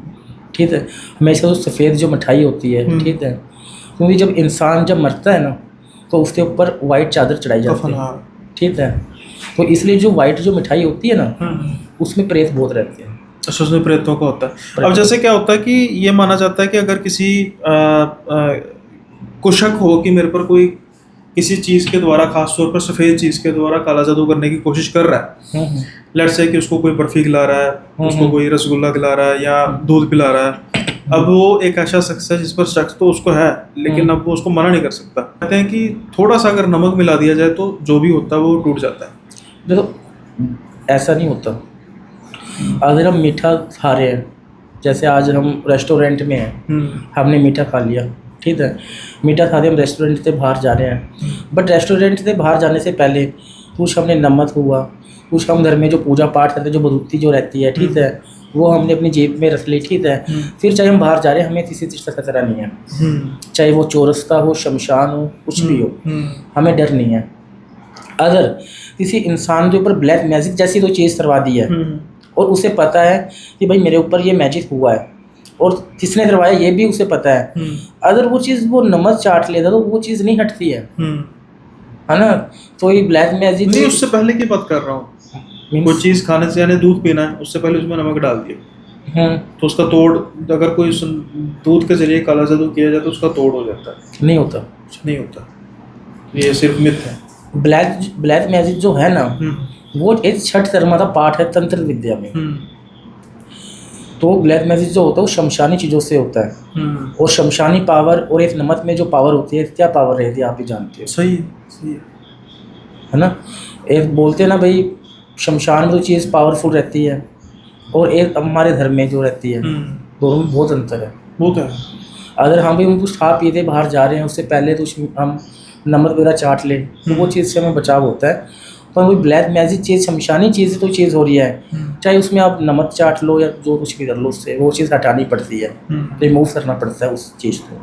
ठीक है। हमेशा जो सफ़ेद जो मिठाई होती है, ठीक है, क्योंकि जब इंसान जब मरता है ना तो उसके ऊपर वाइट चादर चढ़ाई जाती है, ठीक है। तो इसलिए जो वाइट जो मिठाई होती है ना, उसमें प्रेत बहुत रहते हैं। अच्छा, उसमें प्रेतों का होता है। अब जैसे क्या होता है कि ये माना जाता है कि अगर किसी को शक हो कि मेरे पर कोई किसी चीज़ के द्वारा, खासतौर पर सफ़ेद चीज़ के द्वारा काला जादू करने की कोशिश कर रहा है, लेट्स से कि उसको कोई बर्फ़ी खिला रहा है, उसको कोई रसगुल्ला खिला रहा है या दूध पिला रहा है, अब वो एक ऐसा शख्स है जिस पर शक तो उसको है, लेकिन अब वो उसको मना नहीं कर सकता। कहते हैं कि थोड़ा सा अगर नमक मिला दिया जाए तो जो भी होता है वो टूट जाता है। देखो ऐसा नहीं होता। अगर हम मीठा खा रहे हैं, जैसे आज हम रेस्टोरेंट में हैं, हमने मीठा खा लिया, ठीक है, मीठा खा के हम रेस्टोरेंट से बाहर जा रहे हैं, बट रेस्टोरेंट से बाहर जाने से पहले कुछ हमने नमक हुआ, कुछ हम घर में जो पूजा पाठ करते हैं, जो बरूती जो रहती है, ठीक है, वो हमने अपनी जेब में रख ली, ठीक है। फिर चाहे हम बाहर जा रहे हैं, हमें किसी चीज़ का खतरा नहीं है, चाहे वो चौरस्ता हो, शमशान हो, कुछ भी हो, हमें डर नहीं है। अगर किसी इंसान के ऊपर ब्लैक मैजिक जैसी कोई चीज़ करवा दी है और उसे पता है कि भाई मेरे ऊपर ये मैजिक हुआ है और किसने करवाया ये भी उसे पता है, अगर वो चीज़ वो नमक चाट लेता तो वो चीज़ नहीं हटती है ना। तो ये ब्लैक मैजिक नहीं, उससे पहले की बात कर रहा हूँ, कोई चीज़ खाने से, यानी दूध पीना है, उससे पहले उसमें नमक डाल दिया तो उसका तोड़, अगर कोई दूध के जरिए काला जादू किया जाए तो उसका तोड़ हो जाता है? नहीं होता, नहीं होता, ये सिर्फ मिथ है। ब्लैक मैजिक जो है ना, वो एक छठ कर्मा का पाठ है तंत्र विद्या में। तो ब्लैक मैजिक जो होता है वो शमशानी चीज़ों से होता है, और शमशानी पावर और एक नमक में जो पावर होती है, क्या पावर रहती है आप भी जानते हो। सही है ना। एक बोलते हैं ना भाई, शमशान में जो चीज़ पावरफुल रहती है और एक हमारे धर्म में जो रहती है, दोनों में बहुत अंतर है। वो तो है। अगर हम भी हम कुछ खा पीते बाहर जा रहे हैं, उससे पहले तो हम नमक वगैरह चाट ले तो वो चीज़ से हमें बचाव होता है। पर वही ब्लैक मैजिक चीज़, शमशानी चीज़ तो चीज़ हो रही है, चाहे उसमें आप नमक चाट लो या जो कुछ भी कर लो, उससे वो चीज़ हटानी पड़ती है, रिमूव करना पड़ता है उस चीज़ को।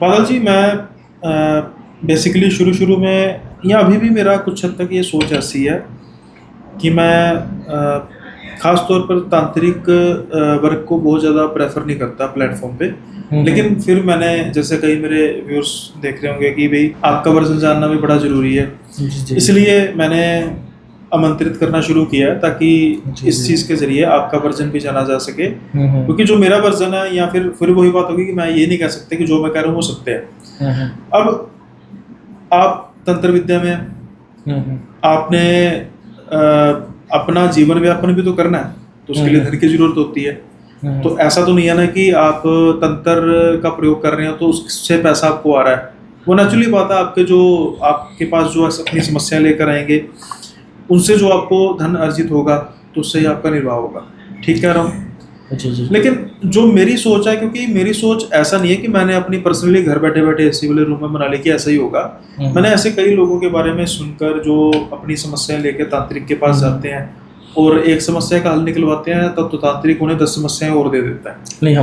बादल जी, मैं बेसिकली शुरू में या अभी भी मेरा कुछ हद तक ये सोच ऐसी है कि मैं ख़ास तौर पर तांत्रिक वर्क को बहुत ज़्यादा प्रेफर नहीं करता प्लेटफॉर्म पे, लेकिन फिर मैंने, जैसे कई मेरे व्यूअर्स देख रहे होंगे कि भाई आपका वर्जन जानना भी बड़ा ज़रूरी है, इसलिए मैंने आमंत्रित करना शुरू किया ताकि इस चीज़ के ज़रिए आपका वर्जन भी जाना जा सके, क्योंकि जो मेरा वर्जन है, या फिर वही बात होगी कि मैं ये नहीं कह सकते कि जो मैं कह रहा हूँ वो सत्य है। अब आप तंत्र विद्या में हैं, हम्म, आपने अपना जीवन व्यापन भी तो करना है, तो उसके लिए धन की जरूरत होती है। तो ऐसा तो नहीं है ना कि आप तंत्र का प्रयोग कर रहे हो तो उससे पैसा आपको आ रहा है। वो नेचुरली बात है, आपके पास जो अपनी समस्या लेकर आएंगे उनसे जो आपको धन अर्जित होगा तो उससे ही आपका निर्वाह होगा। ठीक कह रहा हूँ? जी। लेकिन जो मेरी सोच है, क्योंकि मेरी सोच ऐसा नहीं है कि मैंने अपनी पर्सनली घर बैठे बैठे एसी वाले रूम में बना ली कि ऐसा ही होगा। मैंने ऐसे कई लोगों के बारे में सुनकर जो अपनी समस्याएं लेकर तांत्रिक के पास जाते हैं और एक समस्या का हल निकलवाते हैं, तब तो तांत्रिक उन्हें 10 समस्याएं और दे देता है। नहीं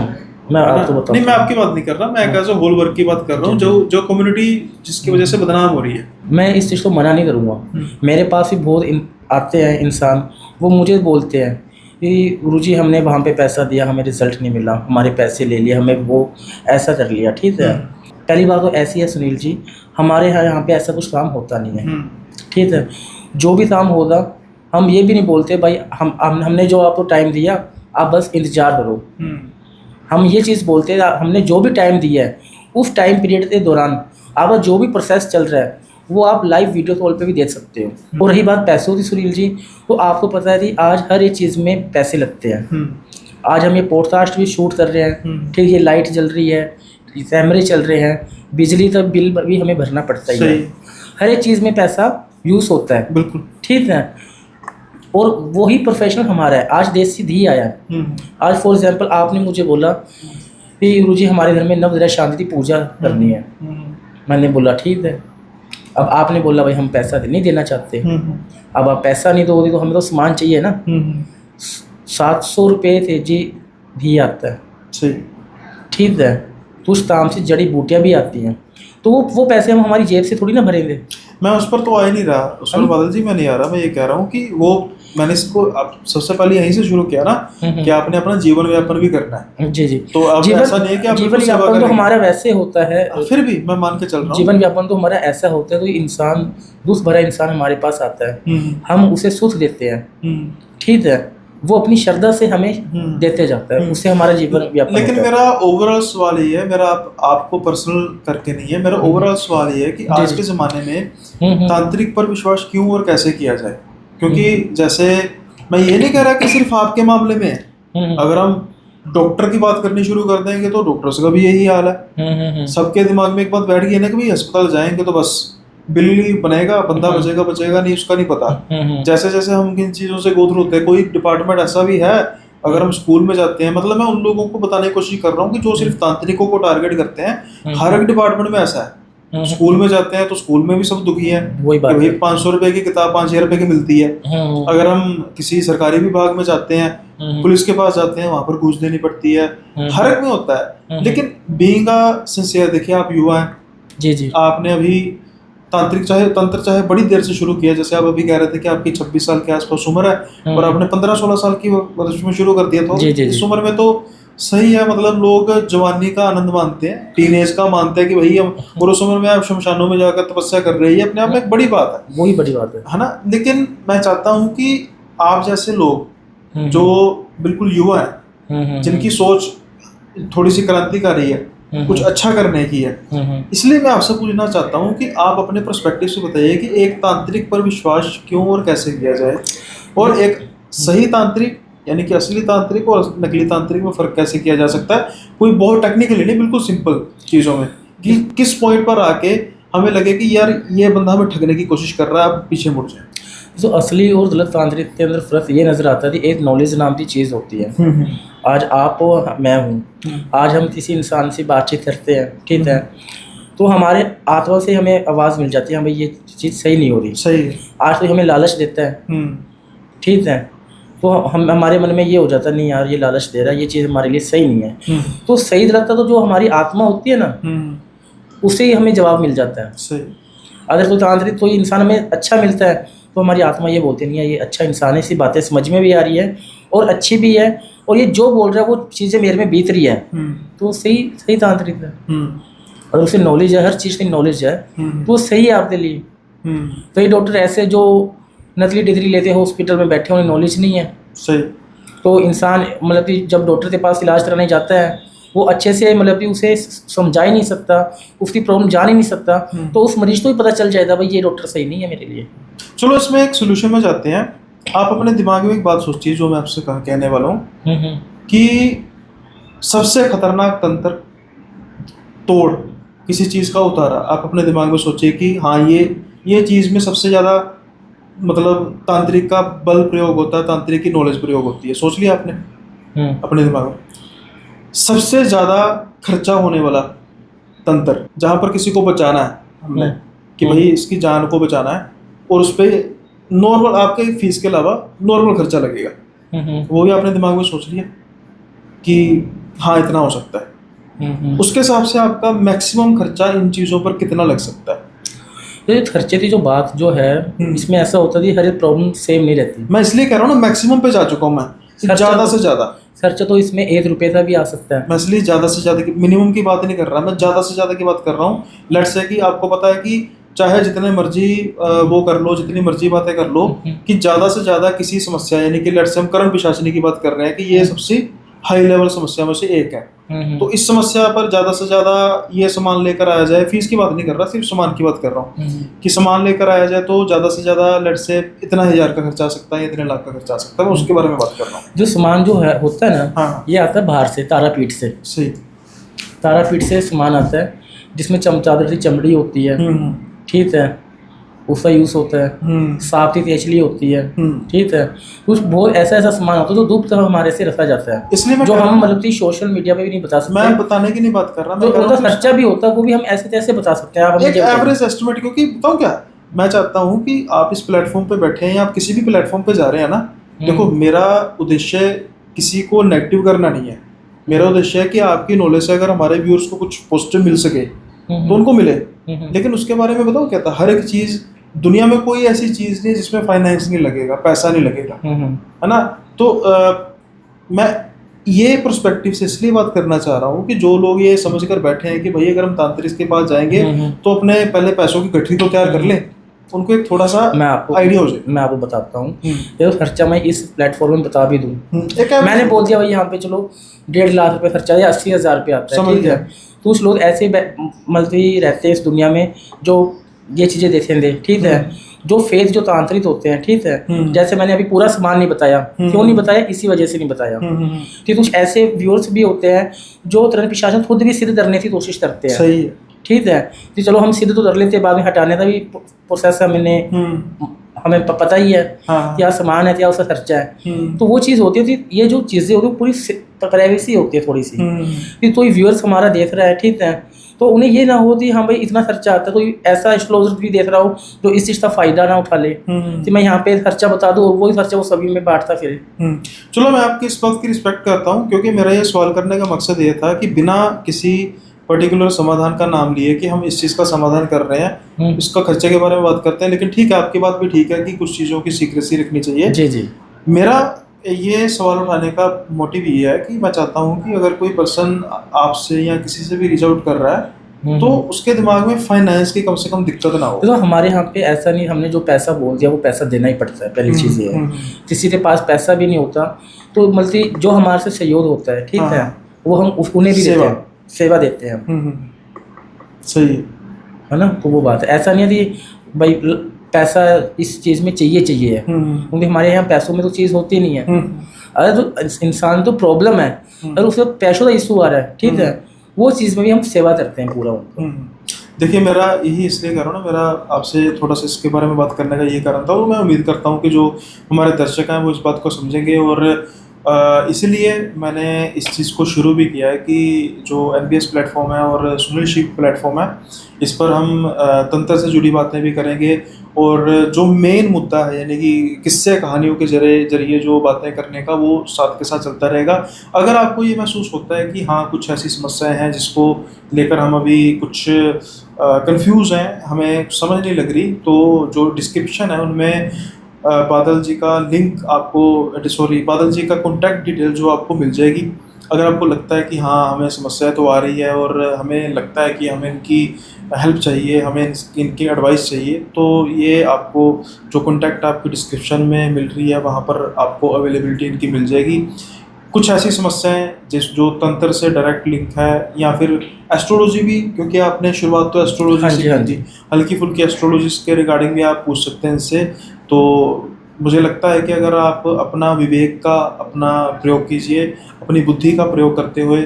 मैं आपको बताऊं, नहीं, मैं आपकी बात नहीं कर रहा, मैं एज होल वर्क की बात कर रहा हूँ, जो कम्युनिटी जिसकी वजह से बदनाम हो रही है। मैं इस चीज़ को मना नहीं करूँगा। मेरे पास भी बहुत आते हैं इंसान, वो मुझे बोलते हैं कि गुरुजी हमने वहाँ पे पैसा दिया, हमें रिजल्ट नहीं मिला, हमारे पैसे ले लिए, हमें वो ऐसा कर लिया। ठीक है, पहली बात तो ऐसी है सुनील जी, हमारे यहाँ पे ऐसा कुछ काम होता नहीं है। ठीक है, जो भी काम होगा हम ये भी नहीं बोलते भाई हमने जो आपको टाइम दिया आप बस इंतज़ार करो। हम ये चीज़ बोलते हैं हमने जो भी टाइम दिया है उस टाइम पीरियड के दौरान आप जो भी प्रोसेस चल रहा है वो आप लाइव वीडियो कॉल पे भी देख सकते हो। और रही बात पैसों की सुनील जी, तो आपको पता है कि आज हर एक चीज़ में पैसे लगते हैं। आज हम ये पॉडकास्ट भी शूट कर रहे हैं, ठीक, ये लाइट जल रही है, कैमरे चल रहे हैं, बिजली का बिल भी हमें भरना पड़ता है, हर एक चीज़ में पैसा यूज़ होता है। बिल्कुल ठीक है, और वही प्रोफेशनल हमारा है। आज देसी धी आया है। आज फॉर एग्जांपल आपने मुझे बोला कि गुरुजी हमारे घर में नवग्रह शांति की पूजा करनी है। मैंने बोला ठीक है। अब आपने बोला भाई हम पैसा नहीं देना चाहते। अब आप पैसा नहीं दोगे तो हमें तो सामान चाहिए ना। 700 रुपये थे जी घी आता है, ठीक है, तो उस दाम से जड़ी बूटियाँ भी आती हैं, तो वो पैसे हम हमारी जेब से थोड़ी ना भरेंगे। मैं उस पर तो आ ही नहीं रहा, उस पर बादल जी मैं नहीं आ रहा। मैं ये कह रहा हूँ कि वो मैंने इसको अब सबसे पहले यहीं से शुरू किया ना कि आपने अपना जीवन व्यापन भी करना है। जी जी, तो अब ऐसा नहीं है कि आप जीवन व्यापन तो हमारा वैसे होता है, फिर भी मैं मान के चल रहा हूँ जीवन व्यापन तो हमारा ऐसा होता है, कोई इंसान दुख भरा इंसान हमारे पास आता है, हम उसे सुख देते हैं, ठीक है, वो अपनी श्रद्धा से हमें देते जाता है, उससे हमारा जीवन व्यापन। लेकिन मेरा ओवरऑल सवाल ये है, मेरा आपको पर्सनल करके नहीं है, मेरा ओवरऑल सवाल ये है कि आज के ज़माने में तांत्रिक पर विश्वास क्यों और कैसे किया जाए? क्योंकि जैसे मैं ये नहीं कह रहा कि सिर्फ आपके मामले में है, अगर हम डॉक्टर की बात करनी शुरू कर देंगे तो डॉक्टर्स का भी यही हाल है। सबके दिमाग में एक बात बैठ गई है ना कि भाई अस्पताल जाएंगे तो बस बिल ही बनेगा, बंदा बचेगा नहीं, उसका नहीं पता। जैसे जैसे हम किन चीज़ों से गो थ्रू होते हैं, कोई डिपार्टमेंट ऐसा भी है, अगर हम स्कूल में जाते हैं, मतलब मैं उन लोगों को बताने की कोशिश कर रहा हूँ कि जो सिर्फ तांत्रिकों को टारगेट करते हैं, हर एक डिपार्टमेंट में ऐसा है। स्कूल में जाते हैं तो स्कूल में भी सब दुखी है, वही बात है, 500 रुपए की किताब 5000 रुपए की मिलती है। अगर हम किसी सरकारी विभाग में जाते हैं, पुलिस के पास जाते हैं, वहां पर घूस देनी पड़ती है, हर एक में होता है। लेकिन बीइंग अ सिंसियर, देखिए आप युवा हैं, जी जी, आपने अभी तंत्र चाहे बड़ी देर से शुरू किया, जैसे आप अभी कह रहे थे कि आपकी 26 साल के आसपास उम्र है और आपने 15-16 साल की वर्ष में शुरू कर दिया, तो इस उम्र में तो सही है। मतलब लोग जवानी का आनंद मानते हैं, टीनेज का मानते हैं कि भाई हम, और उस उम्र में आप शमशानों में जाकर तपस्या कर रही है, अपने आप में एक बड़ी बात है, वही बड़ी बात है ना। लेकिन मैं चाहता हूँ कि आप जैसे लोग जो बिल्कुल युवा है, जिनकी सोच थोड़ी सी क्रांतिकारी है, कुछ अच्छा करने की है, इसलिए मैं आपसे पूछना चाहता हूँ कि आप अपने पर्सपेक्टिव से बताइए कि एक तांत्रिक पर विश्वास क्यों और कैसे किया जाए, और एक सही तांत्रिक यानी कि असली तांत्रिक और नकली तांत्रिक में फर्क कैसे किया जा सकता है, कोई बहुत टेक्निकली नहीं, बिल्कुल सिंपल चीज़ों में, कि किस पॉइंट पर आके हमें लगे कि यार ये बंदा हमें ठगने की कोशिश कर रहा है, आप पीछे मुड़ जाए। तो असली और गलत तांत्रिक के अंदर फर्क ये नज़र आता है कि एक नॉलेज नाम की चीज़ होती है। आज आप हो, मैं हूँ, आज हम किसी इंसान से बातचीत करते हैं, ठीक है, तो हमारे आत्मा से हमें आवाज़ मिल जाती है, भाई ये चीज़ सही नहीं हो रही, सही है। आज तो हमें लालच देता है, ठीक है, तो हम हमारे मन में ये हो जाता है नहीं यार ये लालच दे रहा है, ये चीज़ हमारे लिए सही नहीं है। तो सही लगता तो जो हमारी आत्मा होती है ना, उससे ही हमें जवाब मिल जाता है। सही। अगर कोई तांत्रिक कोई इंसान हमें अच्छा मिलता है तो हमारी आत्मा ये बोलती नहीं है ये अच्छा इंसान है, इसी बातें समझ में भी आ रही है और अच्छी भी है, और ये जो बोल रहा है वो चीज़ें मेरे में बीत रही है, तो सही तांत्रिक है। अगर उसे नॉलेज है, हर चीज़ की नॉलेज है, तो सही है आपके लिए। कई डॉक्टर ऐसे जो नकली डिग्री लेते हैं, हॉस्पिटल में बैठे, उन्हें नॉलेज नहीं है, सही, तो इंसान मतलब कि जब डॉक्टर के पास इलाज कराने जाता है वो अच्छे से मतलब कि उसे समझा ही नहीं सकता, उसकी प्रॉब्लम जान ही नहीं सकता, तो उस मरीज को ही पता चल जाएगा भाई ये डॉक्टर सही नहीं है मेरे लिए। चलो इसमें एक सोल्यूशन में जाते हैं। आप अपने दिमाग में एक बात सोचिए जो मैं आपसे कहने वाला हूँ कि सबसे खतरनाक तंत्र तोड़ किसी चीज़ का उतारा, आप अपने दिमाग में सोचिए कि हाँ ये चीज़ में सबसे ज़्यादा मतलब तांत्रिक का बल प्रयोग होता है, तांत्रिक की नॉलेज प्रयोग होती है। सोच लिया आपने अपने दिमाग में सबसे ज़्यादा खर्चा होने वाला तंत्र, जहाँ पर किसी को बचाना है हमने कि भाई इसकी जान को बचाना है और उस पर नॉर्मल आपके फीस के अलावा नॉर्मल खर्चा लगेगा, वो भी आपने दिमाग में सोच लिया कि हाँ इतना हो सकता है। उसके हिसाब से आपका मैक्सिमम खर्चा इन चीज़ों पर कितना लग सकता है? ये खर्चे की जो बात जो है इसमें ऐसा होता है हर एक प्रॉब्लम सेम नहीं रहती। मैं इसलिए कह रहा हूँ ना, मैक्सिमम पे जा चुका हूँ मैं, ज़्यादा से ज़्यादा खर्चा तो इसमें 1 रुपये का भी आ सकता है। मैं इसलिए ज़्यादा से ज़्यादा की मिनिमम की बात नहीं कर रहा, मैं ज़्यादा से ज़्यादा की बात कर रहा हूँ। लेट्स से कि आपको पता है कि चाहे जितने मर्जी वो कर लो, जितनी मर्जी बातें कर लो, कि ज़्यादा से ज़्यादा किसी समस्या, यानी कि लेट्स से हम करण पिशाचिनी की बात कर रहे हैं कि ये सबसे हाई लेवल समस्या में से एक है, तो इस समस्या पर ज़्यादा से ज़्यादा ये सामान लेकर आया जाए, फीस की बात नहीं कर रहा, सिर्फ सामान की बात कर रहा हूँ कि सामान लेकर आया जाए तो ज़्यादा से ज़्यादा लेट्स से इतना 1000 का खर्चा आ सकता है, इतने लाख का खर्चा आ सकता है, मैं उसके बारे में बात कर रहा हूँ। जो सामान जो है होता है ना, हाँ ये आता है बाहर से, तारापीठ से। सही, तारापीठ से सामान आता है जिसमें चादर की चमड़ी होती है, ठीक है, उसका यूज़ होता है, सांप की तेचली होती है, ठीक है, कुछ बहुत ऐसा सामान होता है जो गुप्त हमारे से रखा जाता है, इसलिए जो हम मतलब कि सोशल मीडिया पे भी नहीं बता सकते। मैं बताने की नहीं बात कर रहा, जो उनका खर्चा भी होता है वो भी हम ऐसे तैसे बता सकते हैं। आप एक एवरेज एस्टिमेट, क्योंकि बताऊँ क्या, मैं चाहता हूँ कि आप इस प्लेटफॉर्म पे बैठे हैं या आप किसी भी प्लेटफॉर्म पे जा रहे हैं ना, देखो मेरा उद्देश्य किसी को नेगेटिव करना नहीं है, मेरा उद्देश्य है कि आपकी नॉलेज से अगर हमारे व्यूअर्स को कुछ पॉजिटिव मिल सके तो उनको मिले। लेकिन उसके बारे में बताओ क्या था, हर एक चीज़ दुनिया में कोई ऐसी चीज़ नहीं जिसमें फाइनेंस नहीं लगेगा, पैसा नहीं लगेगा, है ना। तो मैं ये पर्सपेक्टिव से इसलिए बात करना चाह रहा हूँ कि जो लोग ये समझ कर बैठे हैं कि भाई अगर हम तांत्रिक के पास जाएंगे तो अपने पहले पैसों की गठरी तो तैयार कर लें, उनको एक थोड़ा सा आइडिया हो जाए। मैं आपको बताता हूँ, ये खर्चा मैं इस प्लेटफॉर्म में बता भी दूँ। मैंने बोल दिया भाई यहाँ पे चलो 1.5 लाख रुपये खर्चा या 80,000 रुपये आता है, ठीक है। तो कुछ लोग ऐसे मल्टी रहते हैं इस दुनिया में जो ये चीज़ें देखेंगे, ठीक है, जो फेथ जो तांत्रिक होते हैं, ठीक है। जैसे मैंने अभी पूरा सामान नहीं बताया, क्यों नहीं बताया, इसी वजह से नहीं बताया कि कुछ ऐसे व्यूअर्स भी होते हैं जो तरह प्रशासन खुद भी सिद्ध करने की कोशिश करते हैं, सही है, ठीक है। तो चलो हम सिद्ध तो कर लेते हैं, बाद में हटाने का भी प्रोसेस हमें पता ही है क्या सामान है, क्या उसका खर्चा है। तो वो चीज़ होती है, ये जो चीज़ें होती है पूरी प्राइवेसी होती है थोड़ी सी, कि कोई व्यूअर्स हमारा देख रहा है, ठीक है, तो उन्हें ये ना हो कि हाँ भाई इतना खर्चा आता है, कोई ऐसा एक्सप्लोजर भी देख रहा हो जो इस चीज़ का फ़ायदा ना उठा ले कि मैं यहाँ पे खर्चा बता दूँ और वही खर्चा वो सभी में बांटता फिरे। चलो मैं आपकी इस बात की रिस्पेक्ट करता हूँ, क्योंकि मेरा ये सवाल करने का मकसद ये था कि बिना किसी पर्टिकुलर समाधान का नाम लिए कि हम इस चीज़ का समाधान कर रहे हैं, इसका खर्चे के बारे में बात करते हैं। लेकिन ठीक है, आपकी बात भी ठीक है कि कुछ चीज़ों की सीक्रेसी रखनी चाहिए। जी जी। मेरा ये सवाल उठाने का मोटिव ये है कि मैं चाहता हूँ कि अगर कोई पर्सन आपसे या किसी से भी रीच आउट कर रहा है तो उसके दिमाग में फाइनेंस की कम से कम दिक्कत ना हो। तो हमारे यहाँ पे ऐसा नहीं, हमने जो पैसा बोल दिया वो पैसा देना ही पड़ता है, पहली चीज़ ये है। किसी के पास पैसा भी नहीं होता तो मतलब जो हमारे से सहयोग होता है, ठीक है, वो हम उन्हें भी देते हैं, सेवा देते हैं, सही है ना। तो वो बात है, ऐसा नहीं है कि भाई पैसा इस चीज़ में चाहिए है, क्योंकि हमारे यहाँ पैसों में तो चीज़ होती नहीं है। अगर तो इंसान तो प्रॉब्लम है, अगर उसका पैसों का इशू आ रहा है, ठीक है, वो चीज़ में भी हम सेवा करते हैं पूरा उनको। देखिए मेरा यही इसलिए कर रहा हूँ ना, मेरा आपसे थोड़ा सा इसके बारे में बात करने का यही कारण था, और मैं उम्मीद करता हूँ कि जो हमारे दर्शक हैं वो इस बात को समझेंगे। और इसलिए मैंने इस चीज़ को शुरू भी किया है कि जो NBS प्लेटफॉर्म है और सुनील शिव प्लेटफॉर्म है, इस पर हम तंत्र से जुड़ी बातें भी करेंगे, और जो मेन मुद्दा है यानी कि किस्से कहानियों के जरिए जो बातें करने का, वो साथ के साथ चलता रहेगा। अगर आपको ये महसूस होता है कि हाँ कुछ ऐसी समस्याएं हैं जिसको लेकर हम अभी कुछ कंफ्यूज हैं, हमें समझ नहीं लग रही, तो जो डिस्क्रिप्शन है उनमें बादल जी का लिंक आपको, बादल जी का कॉन्टैक्ट डिटेल जो आपको मिल जाएगी। अगर आपको लगता है कि हाँ हमें समस्या तो आ रही है और हमें लगता है कि हमें इनकी हेल्प चाहिए, हमें इनकी एडवाइस चाहिए, तो ये आपको जो कॉन्टैक्ट आपकी डिस्क्रिप्शन में मिल रही है वहाँ पर आपको अवेलेबिलिटी इनकी मिल जाएगी। कुछ ऐसी समस्याएं जो तंत्र से डायरेक्ट लिंक है, या फिर एस्ट्रोलॉजी भी, क्योंकि आपने शुरुआत तो एस्ट्रोलॉजी हाँ से जी, हाँ की जी। थी, हल्की फुल्की एस्ट्रोलॉजी के रिगार्डिंग भी आप पूछ सकते हैं इनसे। तो मुझे लगता है कि अगर आप अपना विवेक का अपना प्रयोग कीजिए, अपनी बुद्धि का प्रयोग करते हुए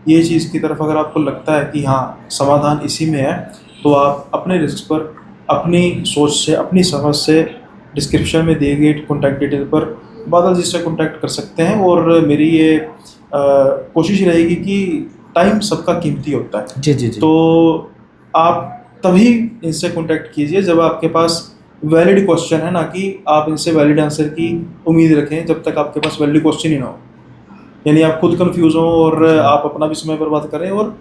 ये चीज़ की तरफ अगर आपको लगता है कि हाँ समाधान इसी में है, तो आप अपने रिस्क पर, अपनी सोच से, अपनी समझ से डिस्क्रिप्शन में दिए गए कॉन्टैक्ट डिटेल पर बादल जी से कॉन्टैक्ट कर सकते हैं। और मेरी ये कोशिश रहेगी कि टाइम सबका कीमती होता है, जी, जी, जी। तो आप तभी इनसे कॉन्टैक्ट कीजिए जब आपके पास वैलिड क्वेश्चन है, ना कि आप इनसे वैलिड आंसर की उम्मीद रखें जब तक आपके पास वैलिड क्वेश्चन ही ना हो, यानी आप खुद कंफ्यूज हो और आप अपना भी समय बर्बाद करें और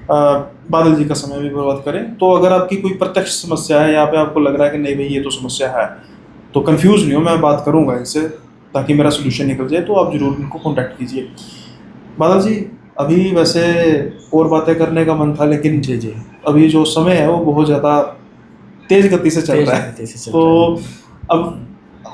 बादल जी का समय भी बर्बाद करें। तो अगर आपकी कोई प्रत्यक्ष समस्या है, यहाँ पे आपको लग रहा है कि नहीं भाई ये तो समस्या है, तो कंफ्यूज नहीं हो, मैं बात करूंगा इनसे ताकि मेरा सोल्यूशन निकल जाए, तो आप जरूर इनको कॉन्टैक्ट कीजिए। बादल जी, अभी वैसे और बातें करने का मन था, लेकिन जी, जी। अभी जो समय है वो बहुत ज़्यादा तेज गति से चल तेज रहा है, गति से चल तो रहा है। अब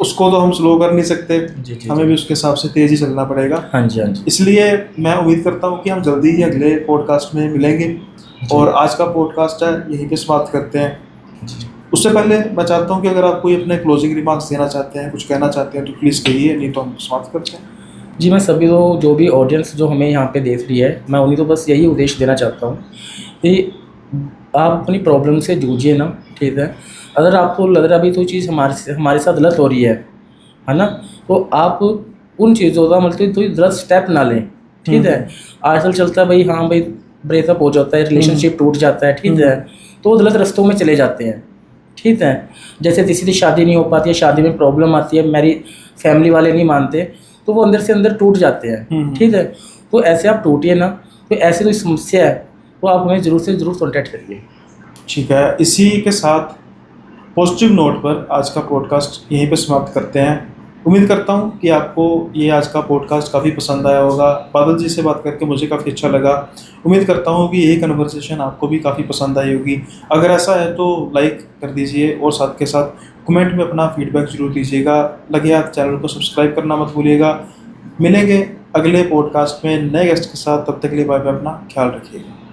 उसको तो हम स्लो कर नहीं सकते, जी, जी, हमें जी। भी उसके हिसाब से तेज ही चलना पड़ेगा। हाँ जी, हाँ जी। इसलिए मैं उम्मीद करता हूँ कि हम जल्दी ही अगले पॉडकास्ट में मिलेंगे, जी। और आज का पॉडकास्ट है यहीं पे समाप्त करते हैं। जी। उससे पहले मैं चाहता हूँ कि अगर आप कोई अपने क्लोजिंग रिमार्क्स देना चाहते हैं, कुछ कहना चाहते हैं, तो प्लीज़ कहिए, नहीं तो हम समाप्त करते हैं। जी, मैं सभी लोग जो भी ऑडियंस जो हमें यहाँ पे देख रही है, मैं उन्हीं को बस यही उद्देश्य देना चाहता हूँ कि आप अपनी प्रॉब्लम से जूझिए ना, ठीक है? अगर आपको लग रहा है अभी कोई चीज़ हमारे साथ गलत हो रही है ना? तो आप उन चीज़ों का मतलब कोई गलत स्टेप ना लें, ठीक है? आजकल चलता है भाई, हाँ भाई, ब्रेकअप हो जाता है, रिलेशनशिप टूट जाता है, ठीक है? तो वो गलत रास्तों में चले जाते हैं, ठीक है? जैसे किसी की शादी नहीं हो पाती है, शादी में प्रॉब्लम आती है, मेरी फैमिली वाले नहीं मानते, तो वो अंदर से अंदर टूट जाते हैं, ठीक है? तो ऐसे आप टूटिए ना, तो ऐसी कोई समस्या है तो आप हमें ज़रूर से ज़रूर कॉन्टैक्ट करिए। ठीक है, इसी के साथ पॉजिटिव नोट पर आज का पॉडकास्ट यहीं पे समाप्त करते हैं। उम्मीद करता हूँ कि आपको ये आज का पॉडकास्ट काफ़ी पसंद आया होगा। बादल जी से बात करके मुझे काफ़ी अच्छा लगा। उम्मीद करता हूँ कि यही कन्वर्सेशन आपको भी काफ़ी पसंद आई होगी। अगर ऐसा है तो लाइक कर दीजिए, और साथ के साथ कमेंट में अपना फीडबैक ज़रूर दीजिएगा। लगे हाथ चैनल को सब्सक्राइब करना मत भूलिएगा। मिलेंगे अगले पॉडकास्ट में नए गेस्ट के साथ, तब तक के लिए बाय बाय, अपना ख्याल रखिएगा।